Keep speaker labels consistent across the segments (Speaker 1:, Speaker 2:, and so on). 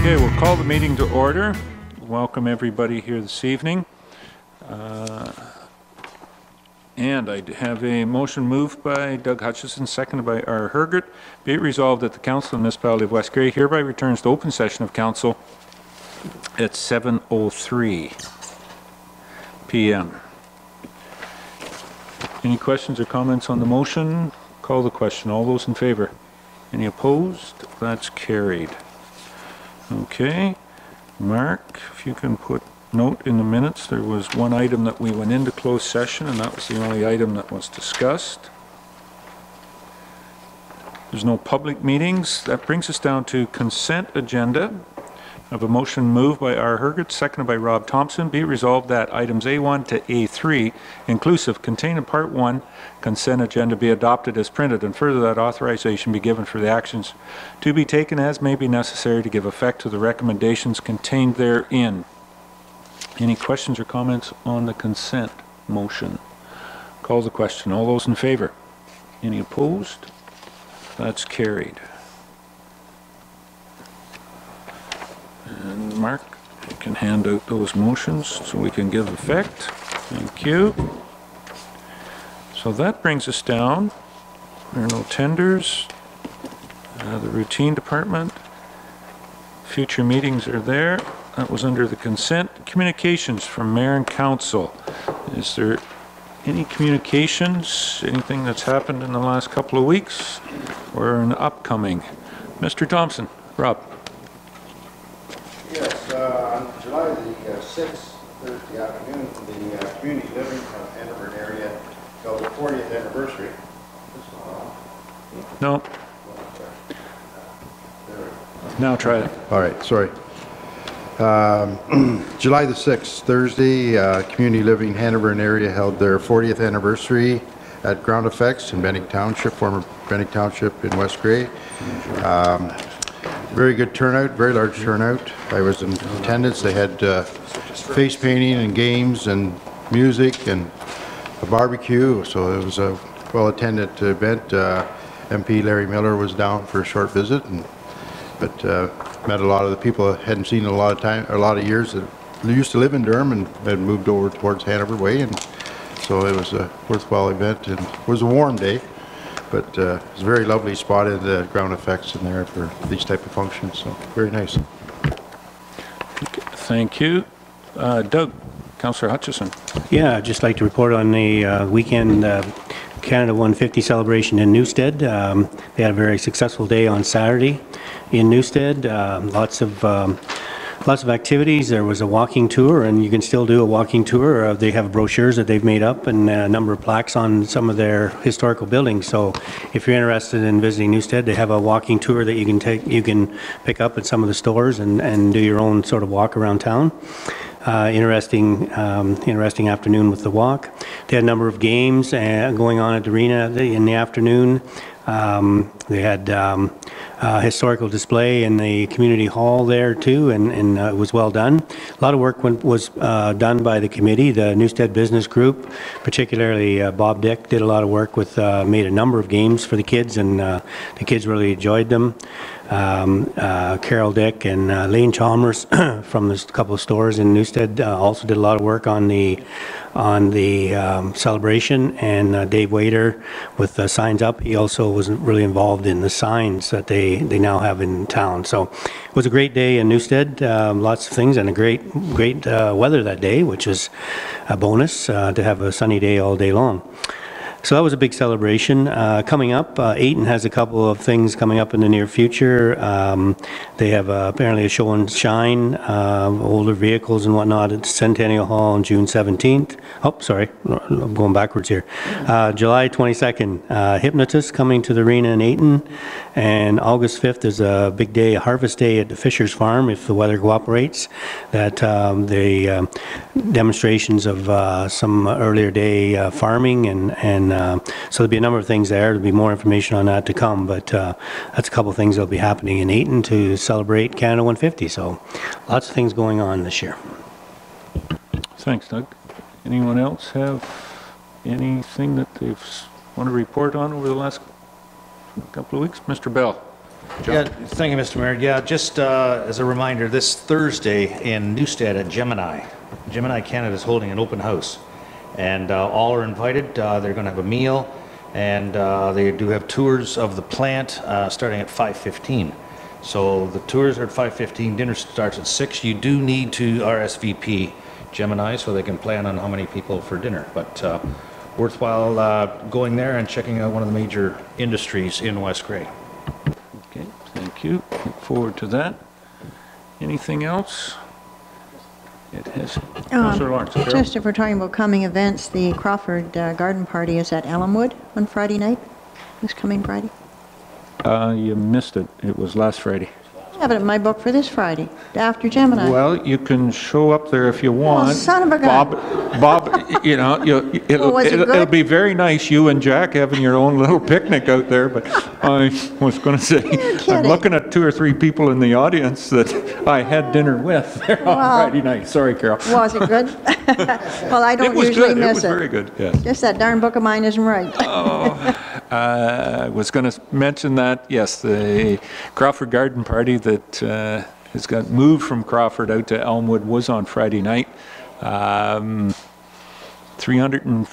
Speaker 1: Okay, we'll call the meeting to order. Welcome everybody here this evening. And I have a motion moved by Doug Hutchinson, seconded by R. Hergert. Be it resolved that the Council of the Municipality of West Grey hereby returns to open session of Council at 7:03 p.m. Any questions or comments on the motion? Call the question. All those in favor? Any opposed? That's carried. Okay. Mark, if you can put note in the minutes, there was one item that we went into closed session, and that was the only item that was discussed. There's no public meetings. That brings us down to consent agenda. I have a motion moved by R. Hergert, seconded by Rob Thompson. Be it resolved that items A1 to A3, inclusive, contained in Part 1 consent agenda, be adopted as printed, and further that authorization be given for the actions to be taken as may be necessary to give effect to the recommendations contained therein. Any questions or comments on the consent motion? Call the question. All those in favor? Any opposed? That's carried. And Mark, you can hand out those motions so we can give effect. Thank you. So that brings us down. There are no tenders. The routine department. Future meetings are there. That was under the consent. Communications from Mayor and Council. Is there any communications? Anything that's happened in the last couple of weeks or an upcoming? Mr. Thompson, Rob.
Speaker 2: Yes, on July the 6th, Thursday afternoon, the community living Edinburgh area held the 40th anniversary.
Speaker 1: No. Now try it.
Speaker 2: All right, sorry. July the 6th, Thursday, community living Hanover area held their 40th anniversary at Ground Effects in Bentinck Township, former Bentinck Township in West Grey. Very good turnout, very large turnout. I was in attendance. They had face painting and games and music and a barbecue, so it was a well-attended event. MP Larry Miller was down for a short visit, but met a lot of the people I hadn't seen in a lot of years that used to live in Durham and had moved over towards Hanover Way, and so it was a worthwhile event. And it was a warm day, but it was a very lovely spot in the Ground Effects in there for these type of functions, so very nice.
Speaker 1: Thank you. Doug, Councillor Hutchinson.
Speaker 3: Yeah, I'd just like to report on the weekend Canada 150 celebration in Newstead. They had a very successful day on Saturday in Newstead. Lots of activities. There was a walking tour, and you can still do a walking tour. They have brochures that they've made up and a number of plaques on some of their historical buildings. So if you're interested in visiting Newstead, they have a walking tour that you can pick up at some of the stores and do your own sort of walk around town. Interesting afternoon with the walk. They had a number of games going on at the arena in the afternoon. They had a historical display in the community hall there too, and it was well done. A lot of work was done by the committee, the Newstead Business Group, particularly Bob Dick did a lot of work with, made a number of games for the kids, and the kids really enjoyed them. Carol Dick and Lane Chalmers from a couple of stores in Newstead also did a lot of work on the celebration, and Dave Waiter with the signs up, he also was really involved in the signs that they now have in town. So it was a great day in Newstead, lots of things, and a great weather that day, which is a bonus to have a sunny day all day long. So that was a big celebration. Coming up, Ayton has a couple of things coming up in the near future. They have apparently a show and shine, older vehicles and whatnot at Centennial Hall on June 17th. Oh, sorry, I'm going backwards here. July 22nd, Hypnotist coming to the arena in Ayton. And August 5th is a big day, a harvest day at the Fisher's Farm, if the weather cooperates. That the demonstrations of some earlier day farming and so there'll be a number of things there. There'll be more information on that to come, but that's a couple of things that'll be happening in Ayton to celebrate Canada 150. So lots of things going on this year.
Speaker 1: Thanks, Doug. Anyone else have anything that they want to report on over the last couple of weeks? Mr. Bell.
Speaker 4: Yeah, thank you, Mr. Mayor. Yeah, just as a reminder, this Thursday in Newstead at Gemini Canada is holding an open house, and all are invited. They're going to have a meal, and they do have tours of the plant starting at 5:15. So the tours are at 5:15. Dinner starts at 6. You do need to RSVP Gemini so they can plan on how many people for dinner, but worthwhile going there and checking out one of the major industries in West Grey.
Speaker 1: Okay, thank you. Look forward to that. Anything else? It has. Councillor Lawrence. Carol?
Speaker 5: Just if we're talking about coming events, the Crawford Garden Party is at Elmwood on Friday night, this coming Friday.
Speaker 1: You missed it. It was last Friday.
Speaker 5: I have it in my book for this Friday, after Gemini.
Speaker 1: Well, you can show up there if you want.
Speaker 5: Oh, son of a gun.
Speaker 1: Bob, you know, it'll be very nice, you and Jack having your own little picnic out there, but I was going to say, I'm looking at 2 or 3 people in the audience that I had dinner with there on Friday night. Sorry, Carol.
Speaker 5: Was it good? Well, I don't usually miss it.
Speaker 1: It was very good, yes.
Speaker 5: Just that darn book of mine isn't right.
Speaker 1: I was going to mention that, yes, the Crawford Garden Party that has got moved from Crawford out to Elmwood was on Friday night. 300 and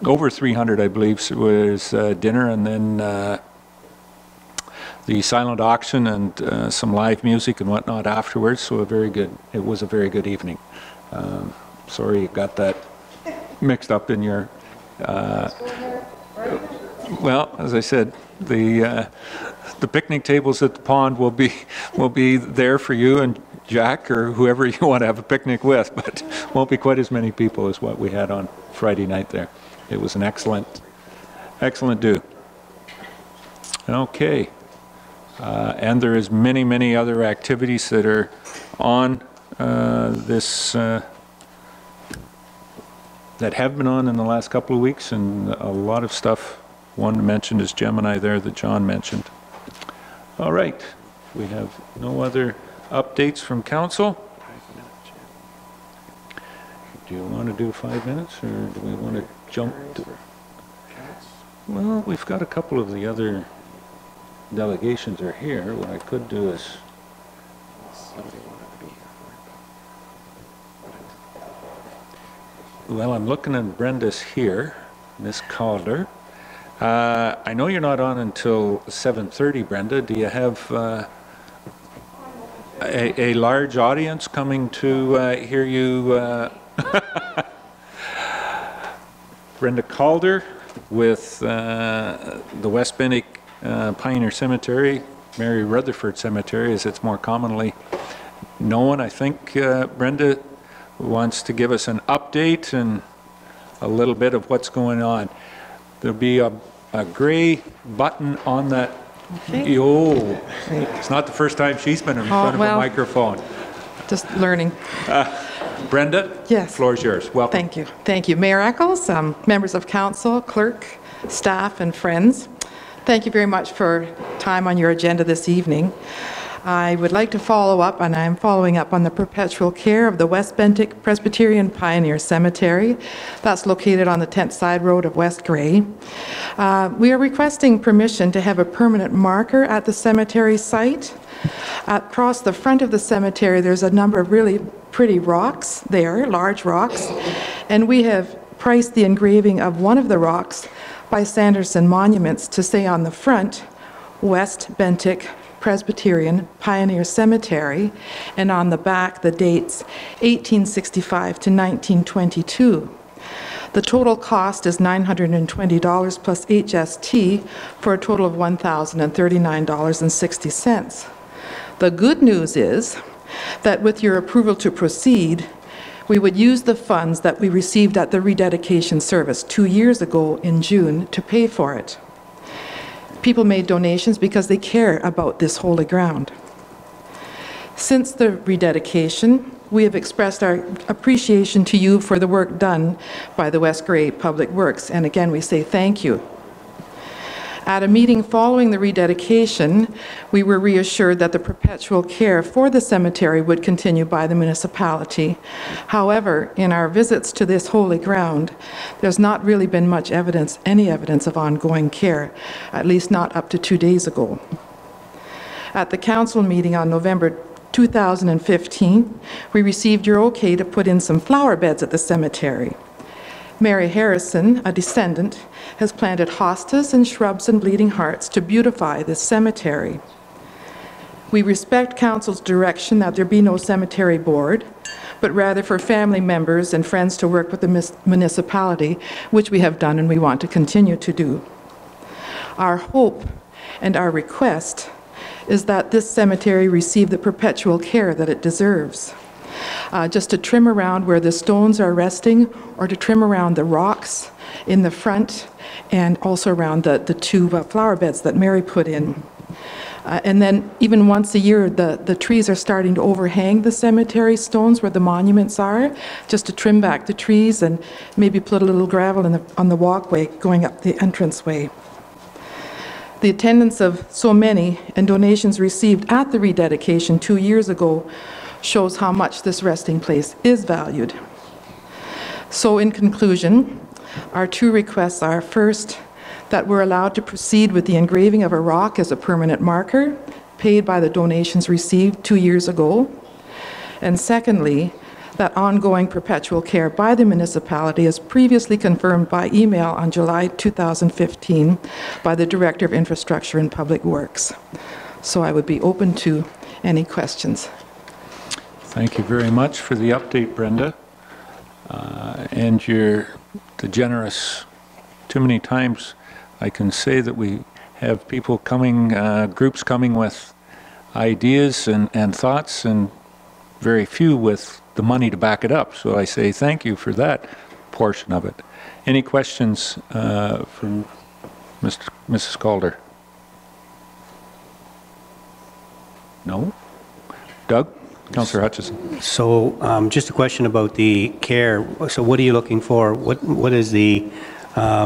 Speaker 1: over 300, I believe, was dinner, and then the silent auction and some live music and whatnot afterwards. So it was a very good evening. Sorry you got that mixed up in your. Well, as I said, the picnic tables at the pond will be there for you and Jack or whoever you want to have a picnic with, but won't be quite as many people as what we had on Friday night there. It was an excellent do. Okay, and there is many other activities that are on this that have been on in the last couple of weeks, and a lot of stuff. One mentioned is Gemini there that John mentioned. All right, we have no other updates from council. Do you want to do 5 minutes, or do we want to jump to... Well, we've got a couple of the other delegations are here. What I could do is... Well, I'm looking at Brenda's here, Miss Calder. I know you're not on until 7:30, Brenda. Do you have a large audience coming to hear you? Brenda Calder with the West Bentinck Pioneer Cemetery, Mary Rutherford Cemetery, as it's more commonly known. I think Brenda wants to give us an update and a little bit of what's going on. There'll be a gray button on that. Okay. Oh, it's not the first time she's been in front of a microphone.
Speaker 6: Just learning.
Speaker 1: Brenda?
Speaker 6: Yes.
Speaker 1: The floor is yours. Welcome.
Speaker 6: Thank you. Thank you. Mayor Eccles, members of council, clerk, staff, and friends. Thank you very much for time on your agenda this evening. I would like to follow up, and I'm following up on the perpetual care of the West Bentinck Presbyterian Pioneer Cemetery. That's located on the 10th Side Road of West Grey. We are requesting permission to have a permanent marker at the cemetery site. Across the front of the cemetery, there's a number of really pretty rocks there, large rocks, and we have priced the engraving of one of the rocks by Sanderson Monuments to say on the front, West Bentinck Presbyterian Pioneer Cemetery, and on the back the dates 1865 to 1922. The total cost is $920 plus HST for a total of $1,039.60. The good news is that with your approval to proceed, we would use the funds that we received at the rededication service 2 years ago in June to pay for it. People made donations because they care about this holy ground. Since the rededication, we have expressed our appreciation to you for the work done by the West Grey Public Works, and again we say thank you. At a meeting following the rededication, we were reassured that the perpetual care for the cemetery would continue by the municipality. However, in our visits to this holy ground, there's not really been much evidence, any evidence of ongoing care, at least not up to 2 days ago. At the council meeting on November 2015, we received your okay to put in some flower beds at the cemetery. Mary Harrison, a descendant, has planted hostas and shrubs and bleeding hearts to beautify this cemetery. We respect council's direction that there be no cemetery board, but rather for family members and friends to work with the municipality, which we have done and we want to continue to do. Our hope and our request is that this cemetery receive the perpetual care that it deserves. Just to trim around where the stones are resting, or to trim around the rocks in the front, and also around the two flower beds that Mary put in. And then even once a year, the trees are starting to overhang the cemetery stones where the monuments are, just to trim back the trees and maybe put a little gravel on the walkway going up the entranceway. The attendance of so many and donations received at the rededication 2 years ago shows how much this resting place is valued. So in conclusion, our two requests are, first, that we're allowed to proceed with the engraving of a rock as a permanent marker, paid by the donations received 2 years ago. And secondly, that ongoing perpetual care by the municipality, as previously confirmed by email on July 2015 by the Director of Infrastructure and Public Works. So I would be open to any questions.
Speaker 1: Thank you very much for the update, Brenda. And the generous, too many times I can say that we have people coming, groups coming with ideas and thoughts, and very few with the money to back it up. So I say thank you for that portion of it. Any questions from Mrs. Calder? No? Doug? Councillor Hutchinson.
Speaker 3: So just a question about the care. So what are you looking for? What is the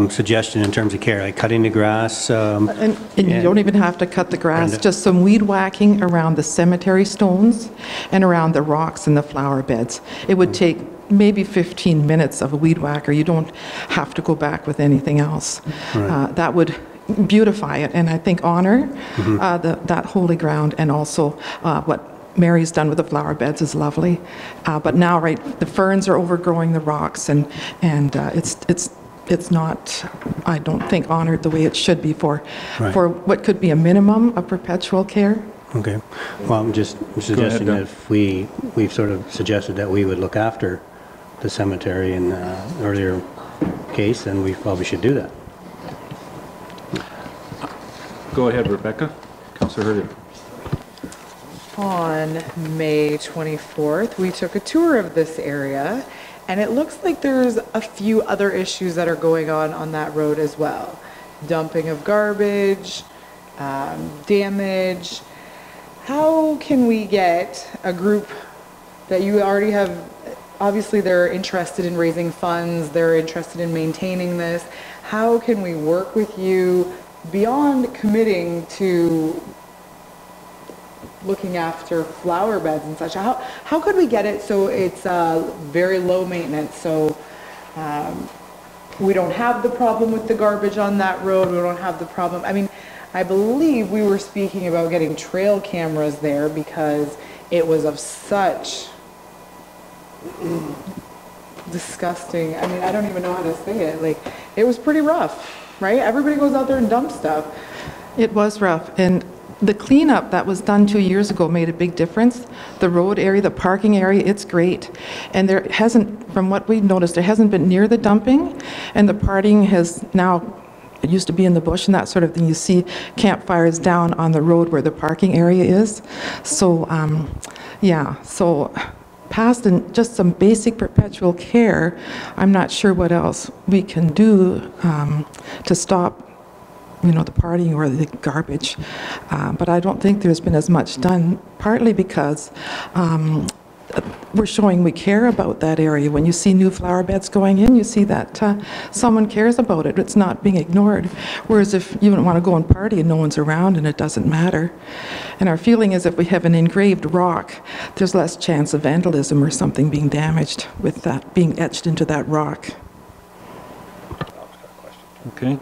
Speaker 3: suggestion in terms of care? Like cutting the grass?
Speaker 6: And you don't even have to cut the grass,
Speaker 3: Brenda.
Speaker 6: just some weed whacking around the cemetery stones and around the rocks and the flower beds. It would take maybe 15 minutes of a weed whacker. You don't have to go back with anything else.
Speaker 3: Right.
Speaker 6: That would beautify it, and I think honor that holy ground, and also what Mary's done with the flower beds is lovely. But now, right, the ferns are overgrowing the rocks, and it's not, I don't think, honored the way it should be for what could be a minimum of perpetual care.
Speaker 3: Okay. Well, I'm just suggesting that if we've sort of suggested that we would look after the cemetery in an earlier case, then we probably should do that.
Speaker 1: Go ahead, Rebecca. Councillor Hurd.
Speaker 7: On May 24th, we took a tour of this area, and it looks like there's a few other issues that are going on that road as well. Dumping of garbage, damage. How can we get a group that you already have, obviously they're interested in raising funds, they're interested in maintaining this. How can we work with you beyond committing to looking after flower beds and such? How could we get it so it's very low maintenance, so we don't have the problem with the garbage on that road, we don't have the problem, I mean, I believe we were speaking about getting trail cameras there because it was of such disgusting, I mean, I don't even know how to say it, like, it was pretty rough, right? Everybody goes out there and dumps stuff.
Speaker 6: It was rough, and the cleanup that was done 2 years ago made a big difference. The road area, the parking area, it's great. And there hasn't, from what we've noticed, there hasn't been near the dumping, and the parting has now, it used to be in the bush and that sort of thing. You see campfires down on the road where the parking area is. So, yeah, so past and just some basic perpetual care, I'm not sure what else we can do to stop, you know, the partying or the garbage. But I don't think there's been as much done, partly because we're showing we care about that area. When you see new flower beds going in, you see that someone cares about it. It's not being ignored. Whereas if you don't want to go and party and no one's around and it doesn't matter. And our feeling is if we have an engraved rock, there's less chance of vandalism or something being damaged with that being etched into that rock.
Speaker 1: Okay.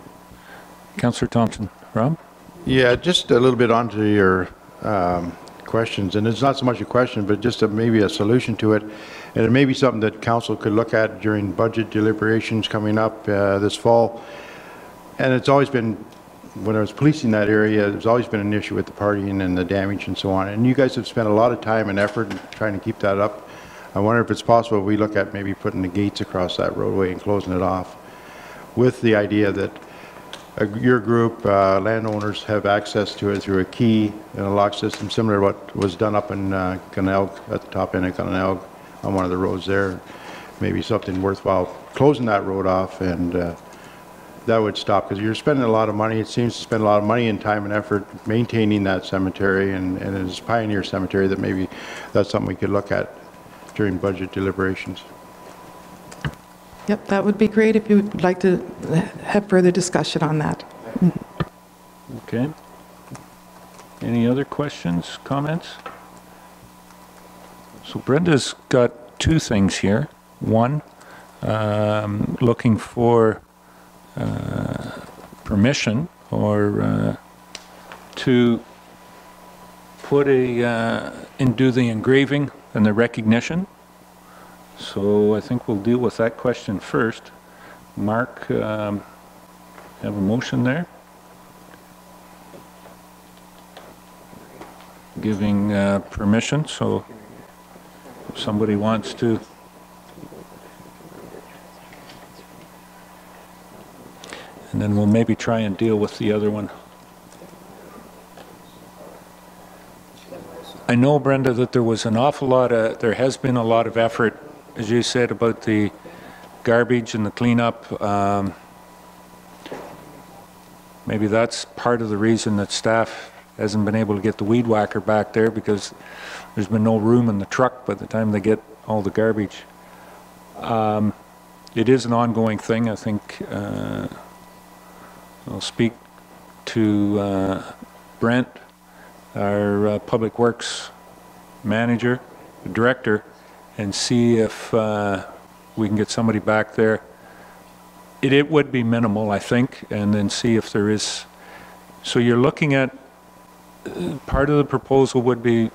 Speaker 1: Councillor Thompson. Rob?
Speaker 2: Yeah, just a little bit onto your questions, and it's not so much a question, but just maybe a solution to it, and it may be something that council could look at during budget deliberations coming up this fall. And it's always been, when I was policing that area, there's always been an issue with the partying and the damage and so on, and you guys have spent a lot of time and effort in trying to keep that up. I wonder if it's possible we look at maybe putting the gates across that roadway and closing it off, with the idea that your group, landowners, have access to it through a key and a lock system, similar to what was done up in Canal, at the top end of Canal, on one of the roads there. Maybe something worthwhile, closing that road off, and that would stop, because you're spending a lot of money. It seems to spend a lot of money and time and effort maintaining that cemetery, and it's Pioneer Cemetery, that maybe that's something we could look at during budget deliberations.
Speaker 6: Yep, that would be great if you would like to have further discussion on that.
Speaker 1: Okay. Any other questions, comments? So Brenda's got two things here. One, looking for permission or to put and do the engraving and the recognition. So I think we'll deal with that question first. Mark, have a motion there? Giving permission, so if somebody wants to. And then we'll maybe try and deal with the other one. I know, Brenda, that there was an awful lot of, there has been a lot of effort, as you said, about the garbage and the cleanup. Maybe that's part of the reason that staff hasn't been able to get the weed whacker back there, because there's been no room in the truck by the time they get all the garbage. It is an ongoing thing. I think I'll speak to Brent, our Public Works manager, director, and see if we can get somebody back there. It would be minimal, I think, and then see if there is. So you're looking at, part of the proposal would be,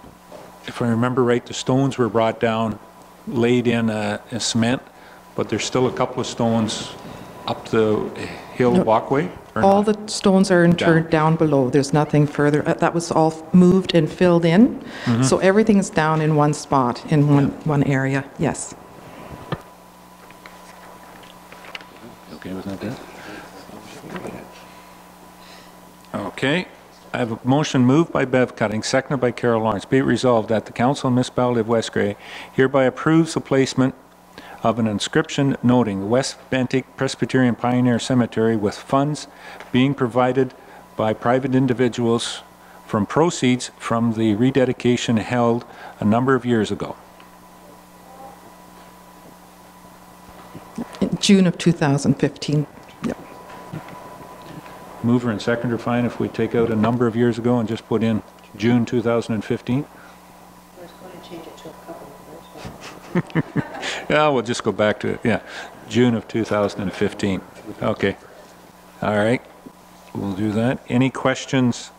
Speaker 1: if I remember right, the stones were brought down, laid in a cement, but there's still a couple of stones up the hill walkway?
Speaker 6: All the stones are interred down below. There's nothing further. That was all moved and filled in. Mm-hmm. So everything is down in one spot, in one area, yes.
Speaker 1: Okay with that? Okay. I have a motion moved by Bev Cutting, seconded by Carol Lawrence. Be it resolved that the Council of the Municipality of West Grey hereby approves the placement of an inscription noting the West Bentinck Presbyterian Pioneer Cemetery, with funds being provided by private individuals from proceeds from the rededication held a number of years ago.
Speaker 6: In June of 2015. Yep.
Speaker 1: Mover and seconder fine if we take out a number of years ago and just put in June 2015?
Speaker 5: I was going to change it to a couple of years.
Speaker 1: Yeah, we'll just go back to it. Yeah, June of 2015. Okay. All right. We'll do that. Any questions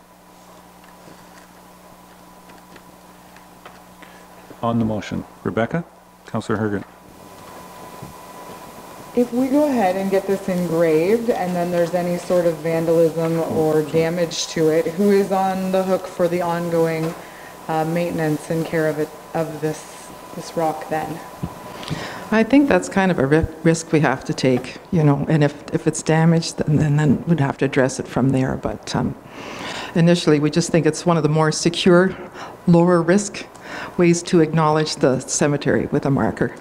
Speaker 1: on the motion? Rebecca? Councillor Hergen.
Speaker 7: If we go ahead and get this engraved and then there's any sort of vandalism or damage to it, who is on the hook for the ongoing maintenance and care of it, of this rock then?
Speaker 6: I think that's kind of a risk we have to take, you know, and if it's damaged, then we'd have to address it from there. But initially, we just think it's one of the more secure, lower risk ways to acknowledge the cemetery with a marker.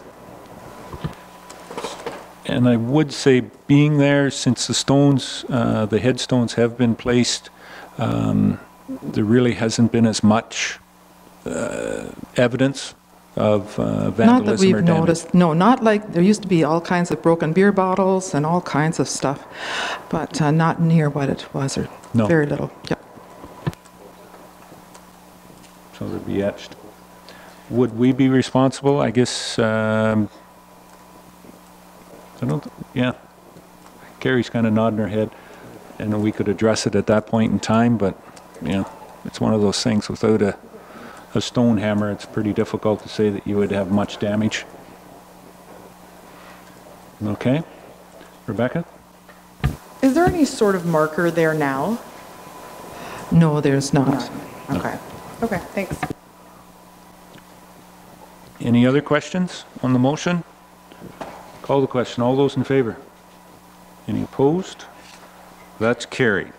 Speaker 1: And I would say, being there, since the stones, the headstones have been placed, there really hasn't been as much evidence of vandalism.
Speaker 6: Not that we've
Speaker 1: or damage.
Speaker 6: noticed. No, not like, there used to be all kinds of broken beer bottles and all kinds of stuff, but not near what it was, or
Speaker 1: No.
Speaker 6: very little. Yep.
Speaker 1: So they'd be etched. Would we be responsible? I guess, I don't, yeah. Carrie's kind of nodding her head, and we could address it at that point in time, but, yeah. it's one of those things without a stone hammer, it's pretty difficult to say that you would have much damage. Okay. Rebecca?
Speaker 7: Is there any sort of marker there now?
Speaker 6: No, there's not.
Speaker 7: Okay. Okay, thanks.
Speaker 1: Any other questions on the motion? Call the question. All those in favor? Any opposed? That's carried.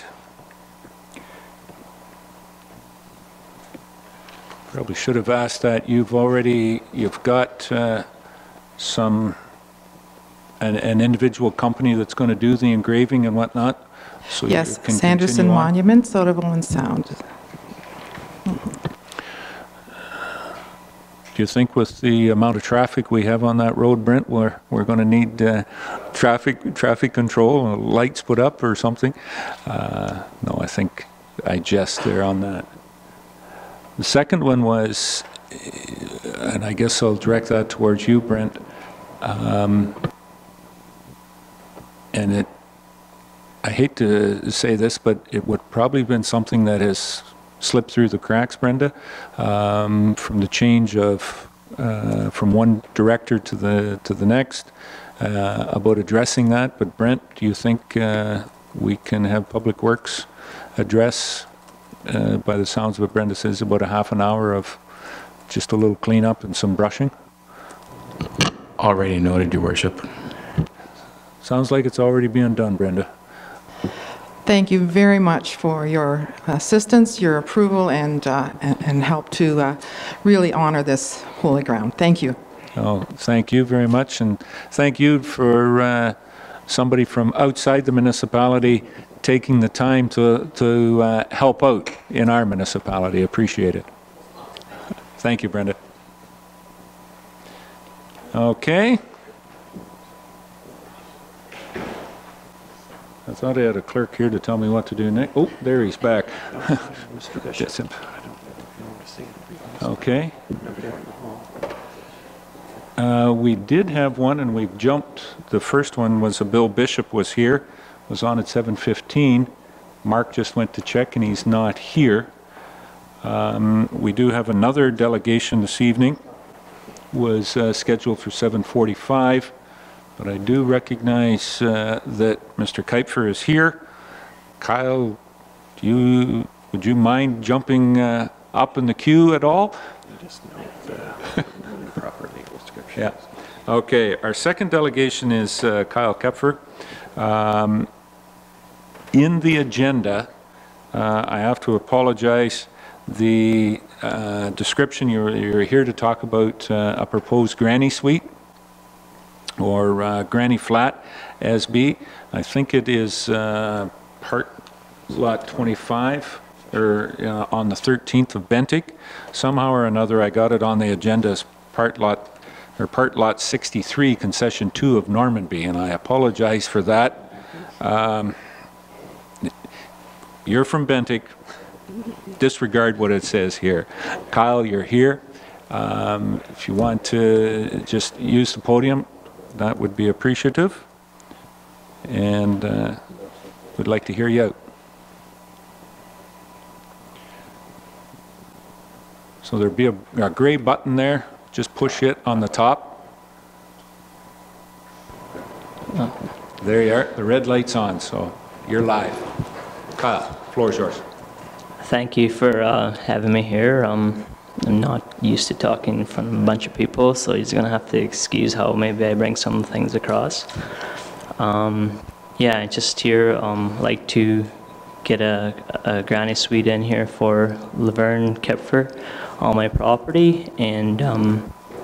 Speaker 1: Probably should have asked that. You've got an individual company that's going to do the engraving and whatnot? So
Speaker 6: Yes,
Speaker 1: you can
Speaker 6: Sanderson
Speaker 1: continue on.
Speaker 6: Monuments, Ottawa and Sound.
Speaker 1: Do you think with the amount of traffic we have on that road, Brent, we're going to need traffic control, lights put up or something? No, I think I jest there on that. The second one was, and I guess I'll direct that towards you, Brent, and I hate to say this, but it would probably have been something that has slipped through the cracks, Brenda, from the change of from one director to the next, about addressing that. But Brent, do you think we can have Public Works address, by the sounds of what Brenda says, about a half an hour of just a little cleanup and some brushing?
Speaker 8: Already noted, Your Worship.
Speaker 1: Sounds like it's already being done, Brenda.
Speaker 6: Thank you very much for your assistance, your approval, and help to really honor this holy ground. Thank you.
Speaker 1: Oh, thank you very much, and thank you for somebody from outside the municipality taking the time to help out in our municipality. Appreciate it. Thank you, Brenda. Okay. I thought I had a clerk here to tell me what to do next. Oh, there he's back. That's him. Okay. We did have one, and we've jumped. The first one was a Bill Bishop was here, was on at 7:15. Mark just went to check, and he's not here. We do have another delegation this evening, was scheduled for 7:45. But I do recognize that Mr. Kuiper is here. Kyle, would you mind jumping up in the queue at all?
Speaker 8: Just proper legal description.
Speaker 1: Yeah. Okay. Our second delegation is Kyle Kepfer. In the agenda, I have to apologize. The description, you're here to talk about a proposed granny suite, or granny flat as B. I think it is part lot 25, or on the 13th of Bentinck. Somehow or another I got it on the agenda as part lot 63, concession 2 of Normanby, and I apologize for that. You're from Bentinck. Disregard what it says here. Kyle, you're here. If you want to just use the podium, that would be appreciative, and we'd like to hear you out. So there'd be a gray button there. Just push it on the top. There you are. The red light's on, so you're live. Kyle, floor is yours.
Speaker 9: Thank you for having me here. I'm not used to talking in front of a bunch of people, so you're going to have to excuse how maybe I bring some things across. Yeah, just here, like to get a granny suite in here for Laverne Kepfer on my property, and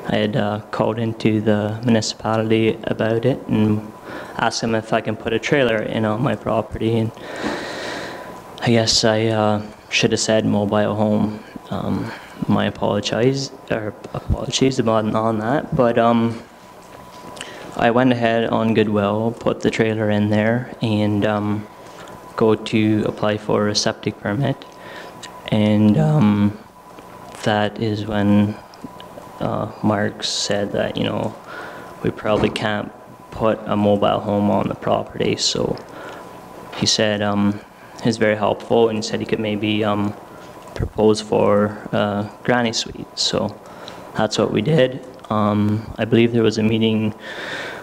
Speaker 9: I had called into the municipality about it and asked them if I can put a trailer in on my property, and I guess I should have said mobile home. My apologies about on that, but I went ahead on Goodwill, put the trailer in there, and go to apply for a septic permit, and that is when Mark said that, you know, we probably can't put a mobile home on the property. So he said he's very helpful, and said he could maybe propose for a granny suite. So that's what we did. I believe there was a meeting,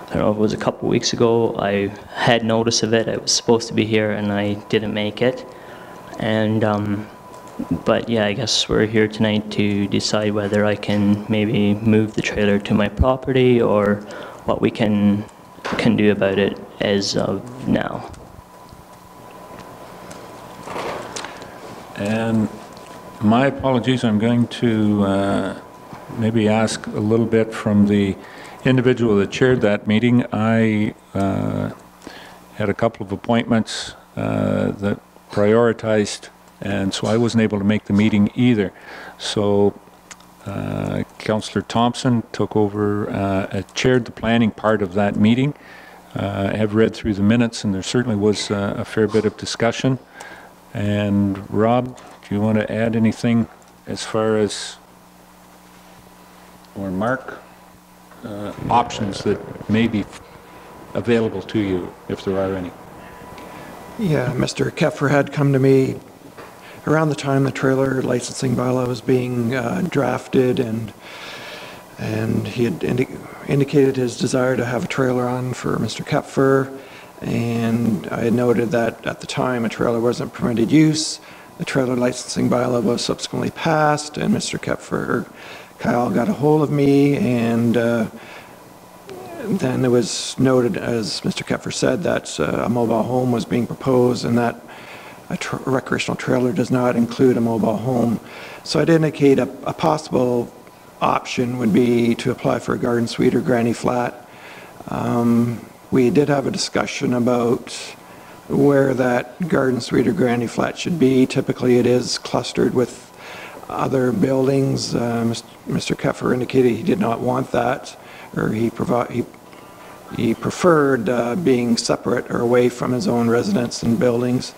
Speaker 9: I don't know if it was a couple weeks ago. I had notice of it. I was supposed to be here and I didn't make it. And but yeah, I guess we're here tonight to decide whether I can maybe move the trailer to my property or what we can do about it as of now.
Speaker 1: And my apologies, I'm going to maybe ask a little bit from the individual that chaired that meeting. I had a couple of appointments that prioritized, and so I wasn't able to make the meeting either. So Councillor Thompson took over, chaired the planning part of that meeting. I have read through the minutes, and there certainly was a fair bit of discussion. And Rob, do you want to add anything as far as, or Mark, options that may be available to you, if there are any?
Speaker 10: Yeah, Mr. Keffer had come to me around the time the trailer licensing bylaw was being drafted, and he had indicated his desire to have a trailer on for Mr. Keffer. And I had noted that at the time a trailer wasn't permitted use. The trailer licensing bylaw was subsequently passed, and Mr. Keffer, Kyle, got a hold of me, and then it was noted, as Mr. Keffer said, that a mobile home was being proposed, and that a recreational trailer does not include a mobile home. So I'd indicate a possible option would be to apply for a garden suite or granny flat. We did have a discussion about where that garden suite or granny flat should be. Typically it is clustered with other buildings. Mr. Keffer indicated he did not want that, or he preferred being separate or away from his own residence and buildings.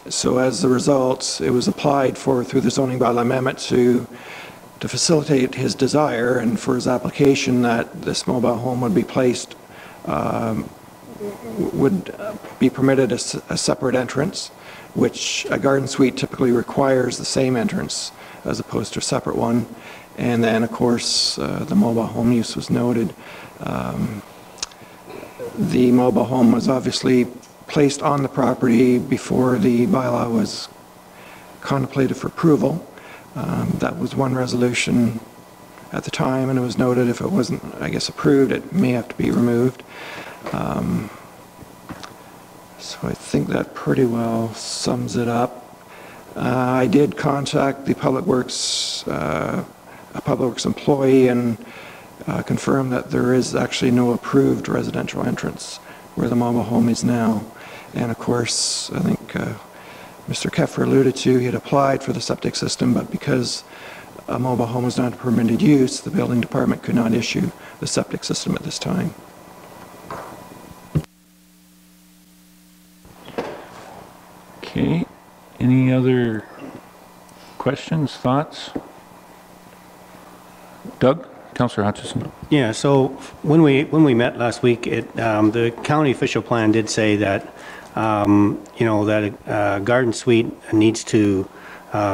Speaker 10: So as a result, it was applied for through the zoning bylaw amendment to facilitate his desire and for his application that this mobile home would be placed, would be permitted a separate entrance, which a garden suite typically requires the same entrance as opposed to a separate one. And then, of course, the mobile home use was noted. The mobile home was obviously placed on the property before the bylaw was contemplated for approval. That was one resolution at the time, and it was noted if it wasn't, I guess, approved, it may have to be removed. So I think that pretty well sums it up. I did contact the Public Works, a Public Works employee, and confirm that there is actually no approved residential entrance where the mobile home is now. And of course, I think Mr. Keffer alluded to, he had applied for the septic system, but because a mobile home was not a permitted use, the building department could not issue the septic system at this time.
Speaker 1: Okay. Any other questions, thoughts? Doug? Councillor Hutchinson.
Speaker 3: Yeah, so when we met last week, the county official plan did say that you know, that a garden suite needs to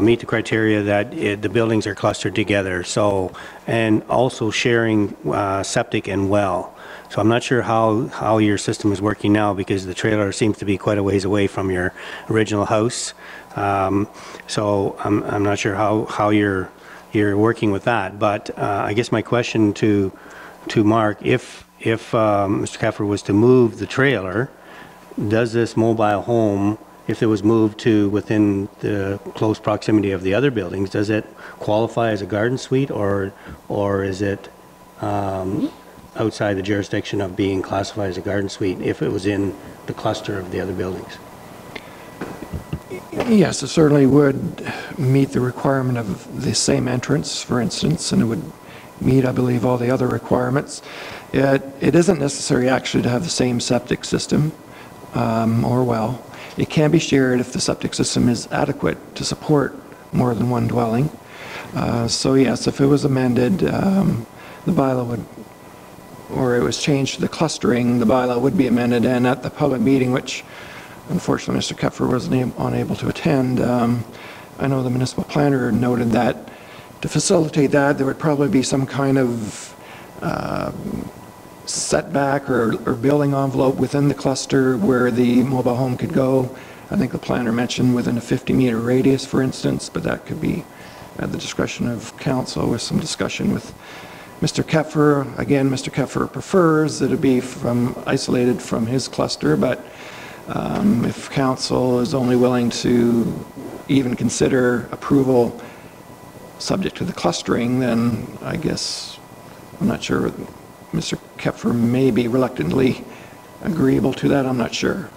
Speaker 3: meet the criteria that the buildings are clustered together. So, and also sharing septic and well. So I'm not sure how your system is working now, because the trailer seems to be quite a ways away from your original house. So I'm not sure how you're working with that. But I guess my question to Mark, if Mr. Keffer was to move the trailer, does this mobile home, if it was moved to within the close proximity of the other buildings, does it qualify as a garden suite, or is it outside the jurisdiction of being classified as a garden suite if it was in the cluster of the other buildings?
Speaker 10: Yes, it certainly would meet the requirement of the same entrance, for instance, and it would meet, I believe, all the other requirements. It isn't necessary actually to have the same septic system or well. It can be shared if the septic system is adequate to support more than one dwelling. So yes, if it was amended, the bylaw would, or it was changed to the clustering, the bylaw would be amended, and at the public meeting, which unfortunately, Mr. Kepfer was unable to attend. I know the municipal planner noted that to facilitate that, there would probably be some kind of setback or building envelope within the cluster where the mobile home could go. I think the planner mentioned within a 50-meter radius, for instance, but that could be at the discretion of council with some discussion with Mr. Kepfer. Again, Mr. Kepfer prefers that it be isolated from his cluster, but if council is only willing to even consider approval subject to the clustering, then I guess, I'm not sure, Mr. Kepfer may be reluctantly agreeable to that, I'm not sure.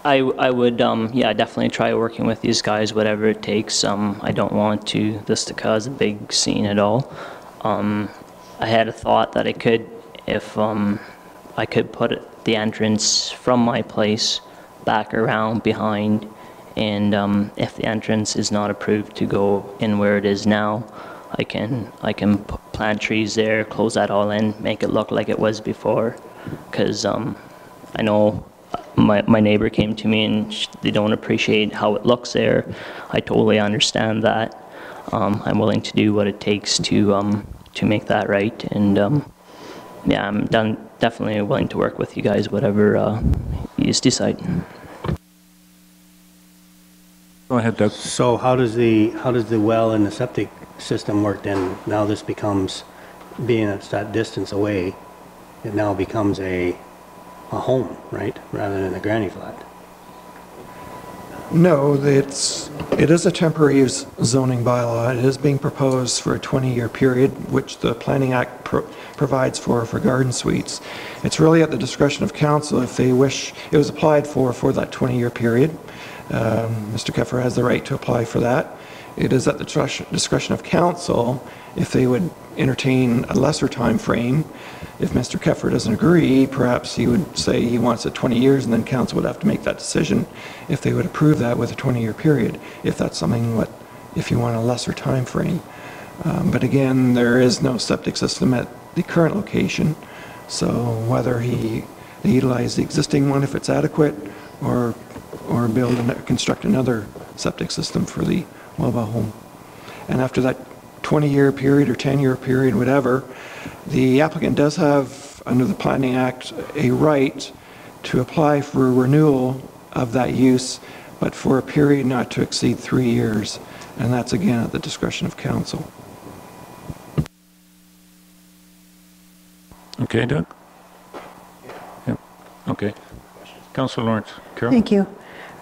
Speaker 9: I would, yeah, definitely try working with these guys, whatever it takes. I don't want this to cause a big scene at all. I had a thought that I could, if I could put the entrance from my place back around behind, and if the entrance is not approved to go in where it is now, I can plant trees there, close that all in, make it look like it was before, because I know my neighbor came to me and they don't appreciate how it looks there. I totally understand that. I'm willing to do what it takes to make that right, and yeah, I'm definitely willing to work with you guys, whatever you just decide.
Speaker 1: Go ahead, Doug.
Speaker 3: So how does the well and the septic system work then? Now this becomes, being at that distance away, it now becomes a home, right, rather than a granny flat?
Speaker 10: No, it is a temporary use zoning bylaw. It is being proposed for a 20-year period, which the Planning Act provides for garden suites. It's really at the discretion of council if they wish. It was applied for that 20-year period. Mr. Kepfer has the right to apply for that. It is at the discretion of council if they would entertain a lesser time frame. If Mr. Kepfer doesn't agree, perhaps he would say he wants it 20 years, and then council would have to make that decision if they would approve that with a 20-year period, if that's something if you want a lesser time frame. But again, there is no septic system at the current location, so whether they utilize the existing one if it's adequate, or construct another septic system for the mobile home. And after that 20-year period or 10-year period, whatever, the applicant does have, under the Planning Act, a right to apply for a renewal of that use, but for a period not to exceed 3 years. And that's again at the discretion of council.
Speaker 1: Okay, Doug? Yep. Okay. Councillor Lawrence. Carol?
Speaker 5: Thank you.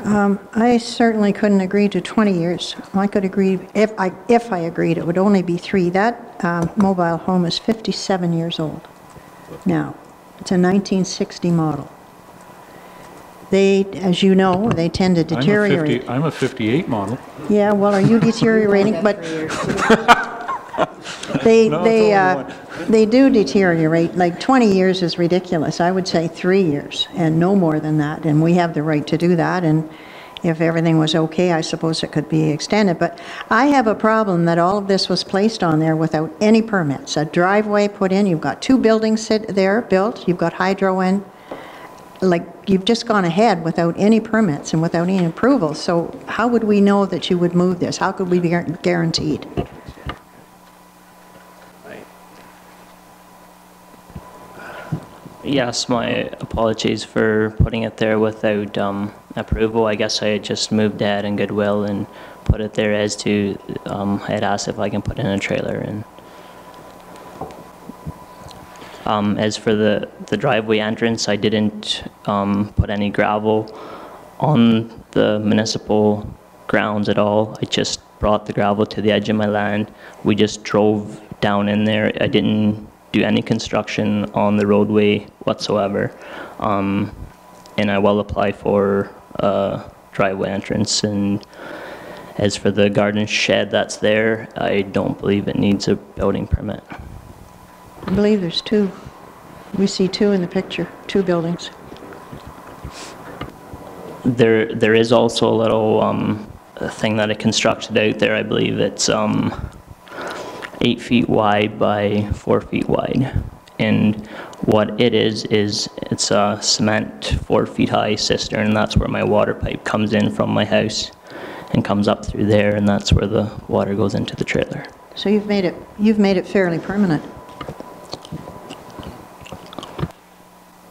Speaker 5: I certainly couldn't agree to 20 years. I could agree, if I agreed, it would only be 3. That mobile home is 57 years old now. It's a 1960 model. They, as you know, they tend to deteriorate.
Speaker 1: I'm a 58 model.
Speaker 5: Yeah, well, are you deteriorating? But they do deteriorate. Like 20 years is ridiculous. I would say 3 years and no more than that. And we have the right to do that. And if everything was okay, I suppose it could be extended. But I have a problem that all of this was placed on there without any permits. A driveway put in, you've got 2 buildings there built, you've got hydro in. Like, you've just gone ahead without any permits and without any approval. So how would we know that you would move this? How could we be guaranteed?
Speaker 9: Yes, my apologies for putting it there without approval. I guess I had just moved ahead in goodwill and put it there as to, I had asked if I can put in a trailer. And as for the driveway entrance, I didn't put any gravel on the municipal grounds at all. I just brought the gravel to the edge of my land. We just drove down in there. I didn't do any construction on the roadway whatsoever. And I will apply for a driveway entrance. And as for the garden shed that's there, I don't believe it needs a building permit.
Speaker 5: I believe there's 2. We see 2 in the picture, 2 buildings.
Speaker 9: There is also a little thing that I constructed out there. I believe it's 8 feet wide by 4 feet wide. And what it is it's a cement 4 feet high cistern, and that's where my water pipe comes in from my house and comes up through there, and that's where the water goes into the trailer.
Speaker 5: So you've made it fairly permanent.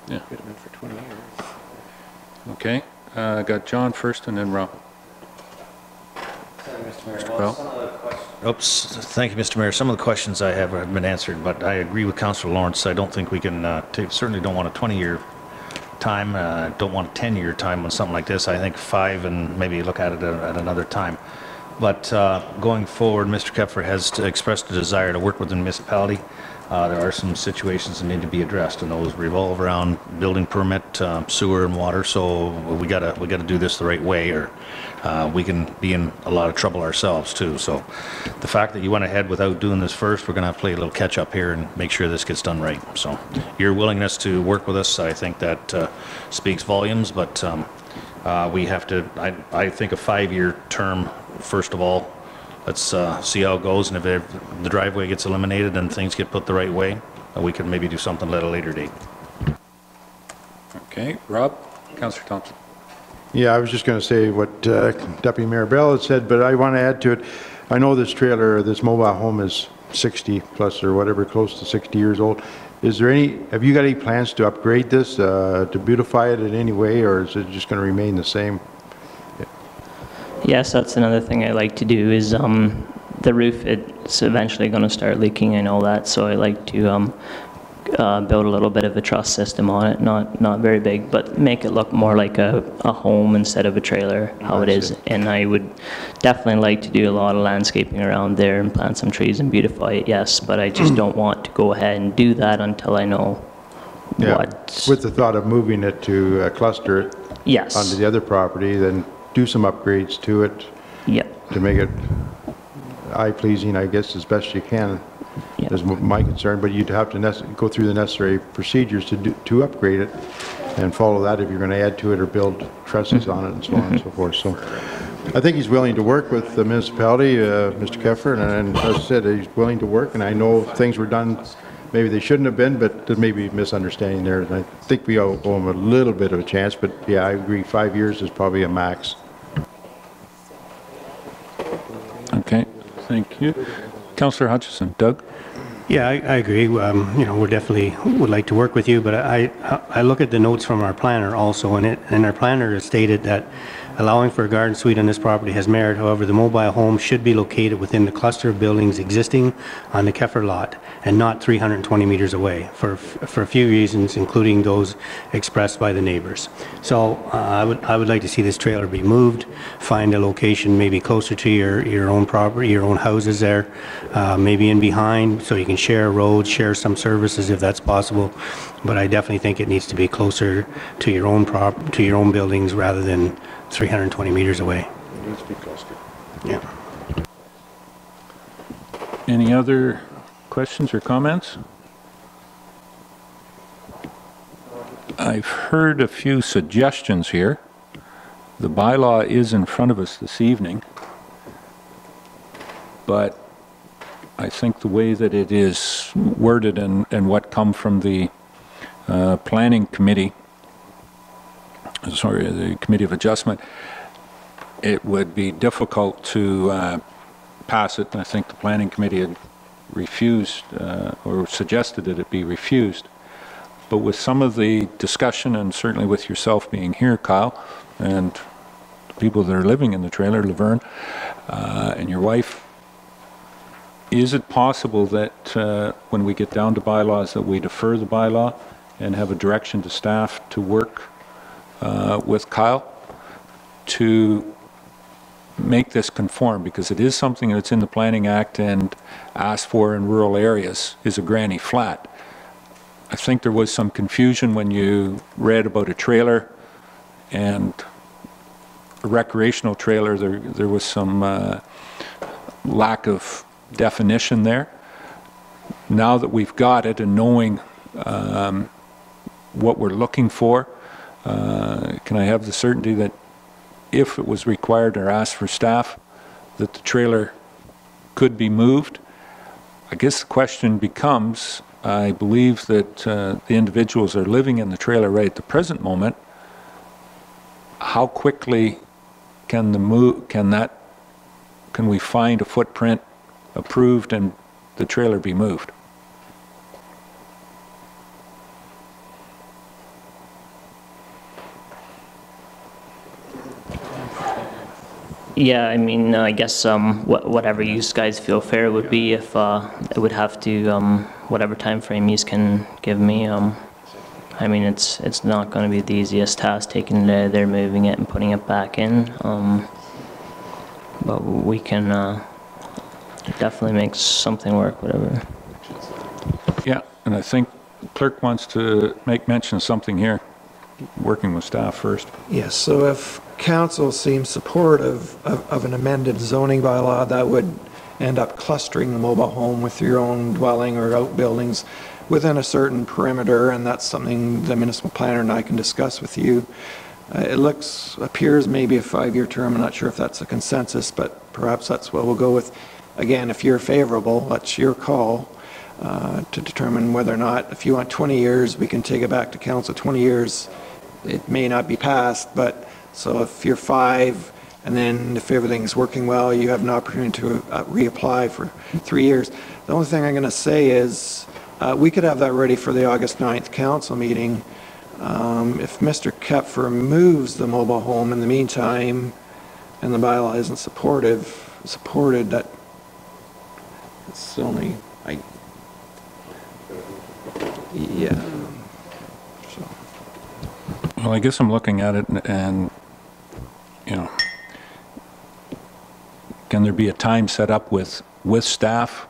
Speaker 1: Yeah. Okay. Got John first and then Rob. Mr. Bell.
Speaker 4: Oops, thank you, Mr. Mayor. Some of the questions I have been answered, but I agree with Councillor Lawrence. I don't think we can, certainly don't want a 20-year time, don't want a 10-year time on something like this. I think 5 and maybe look at it at another time. But going forward, Mr. Kepfer has expressed a desire to work with the municipality. There are some situations that need to be addressed, and those revolve around building permit, sewer and water. So we gotta do this the right way, or we can be in a lot of trouble ourselves too. So the fact that you went ahead without doing this first, we're gonna have to play a little catch up here and make sure this gets done right. So your willingness to work with us, I think that speaks volumes. But we have to. I think a 5-year term. First of all, let's see how it goes, and if the driveway gets eliminated and things get put the right way, we can maybe do something at a later date.
Speaker 1: Okay, Rob, Councillor Thompson.
Speaker 2: Yeah, I was just going to say what Deputy Mayor Bell had said, but I want to add to it. I know this trailer, this mobile home is 60 plus or whatever, close to 60 years old. Have you got any plans to upgrade this, to beautify it in any way, or is it just going to remain the same?
Speaker 9: Yes, that's another thing I like to do is the roof, it's eventually going to start leaking, I know that, so I like to build a little bit of a truss system on it, not very big, but make it look more like a home instead of a trailer, how it is. And I would definitely like to do a lot of landscaping around there and plant some trees and beautify it, yes, but I just don't want to go ahead and do that until I know what...
Speaker 2: With the thought of moving it to cluster it
Speaker 9: yes.
Speaker 2: onto the other property, then do some upgrades to it to make it eye-pleasing, I guess, as best you can. Is my concern, but you'd have to go through the necessary procedures to upgrade it and follow that if you're going to add to it or build trusses on it and so on and so forth. So I think he's willing to work with the municipality, Mr. Keffer, and as I said, he's willing to work, and I know things were done maybe they shouldn't have been, but there may be a misunderstanding there, and I think we owe him a little bit of a chance, but yeah, I agree 5 years is probably a max.
Speaker 1: Okay, thank you. Councillor Hutchinson. Doug?
Speaker 3: Yeah, I agree. You know, we definitely would like to work with you, but I look at the notes from our planner also, and our planner has stated that allowing for a garden suite on this property has merit. However, the mobile home should be located within the cluster of buildings existing on the Keffer lot and not 320 meters away for a few reasons, including those expressed by the neighbors. So I would like to see this trailer be moved, find a location maybe closer to your own property, your own houses there, maybe in behind, so you can share a road, share some services if that's possible. But I definitely think it needs to be closer to your own buildings rather than 320 meters away.
Speaker 2: It needs to be clustered.
Speaker 3: Yeah.
Speaker 1: Any other questions or comments? I've heard a few suggestions here. The bylaw is in front of us this evening, but I think the way that it is worded and what come from the planning committee, the Committee of Adjustment, it would be difficult to pass it. And I think the Planning Committee had refused or suggested that it be refused. But with some of the discussion, and certainly with yourself being here, Kyle, and the people that are living in the trailer, Laverne, and your wife, is it possible that when we get down to bylaws that we defer the bylaw and have a direction to staff to work with Kyle to make this conform, because it is something that's in the Planning Act and asked for in rural areas, is a granny flat. I think there was some confusion when you read about a trailer and a recreational trailer. There was some lack of definition there. Now that we've got it and knowing what we're looking for, can I have the certainty that if it was required or asked for staff, that the trailer could be moved? I guess the question becomes, I believe that the individuals are living in the trailer right at the present moment. How quickly can we find a footprint approved and the trailer be moved?
Speaker 9: Yeah, I mean, I guess whatever you guys feel fair would be. If it would have to, whatever time frame you can give me. I mean, it's not going to be the easiest task taking it out of there, moving it and putting it back in. But we can definitely make something work, whatever.
Speaker 1: Yeah, and I think clerk wants to make mention of something here, working with staff first.
Speaker 10: Yes, so if council seems supportive of an amended zoning bylaw that would end up clustering the mobile home with your own dwelling or outbuildings within a certain perimeter, and that's something the municipal planner and I can discuss with you. It appears maybe a 5-year term. I'm not sure if that's a consensus, but perhaps that's what we'll go with. Again, if you're favorable, that's your call to determine whether or not, if you want 20 years, we can take it back to council. 20 years, it may not be passed, but so if you're 5, and then if everything's working well, you have an opportunity to reapply for 3 years. The only thing I'm going to say is we could have that ready for the August 9th council meeting. If Mr. Kepfer moves the mobile home in the meantime, and the bylaw isn't supported, that it's only, yeah. So.
Speaker 1: Well, I guess I'm looking at it and you know, can there be a time set up with staff,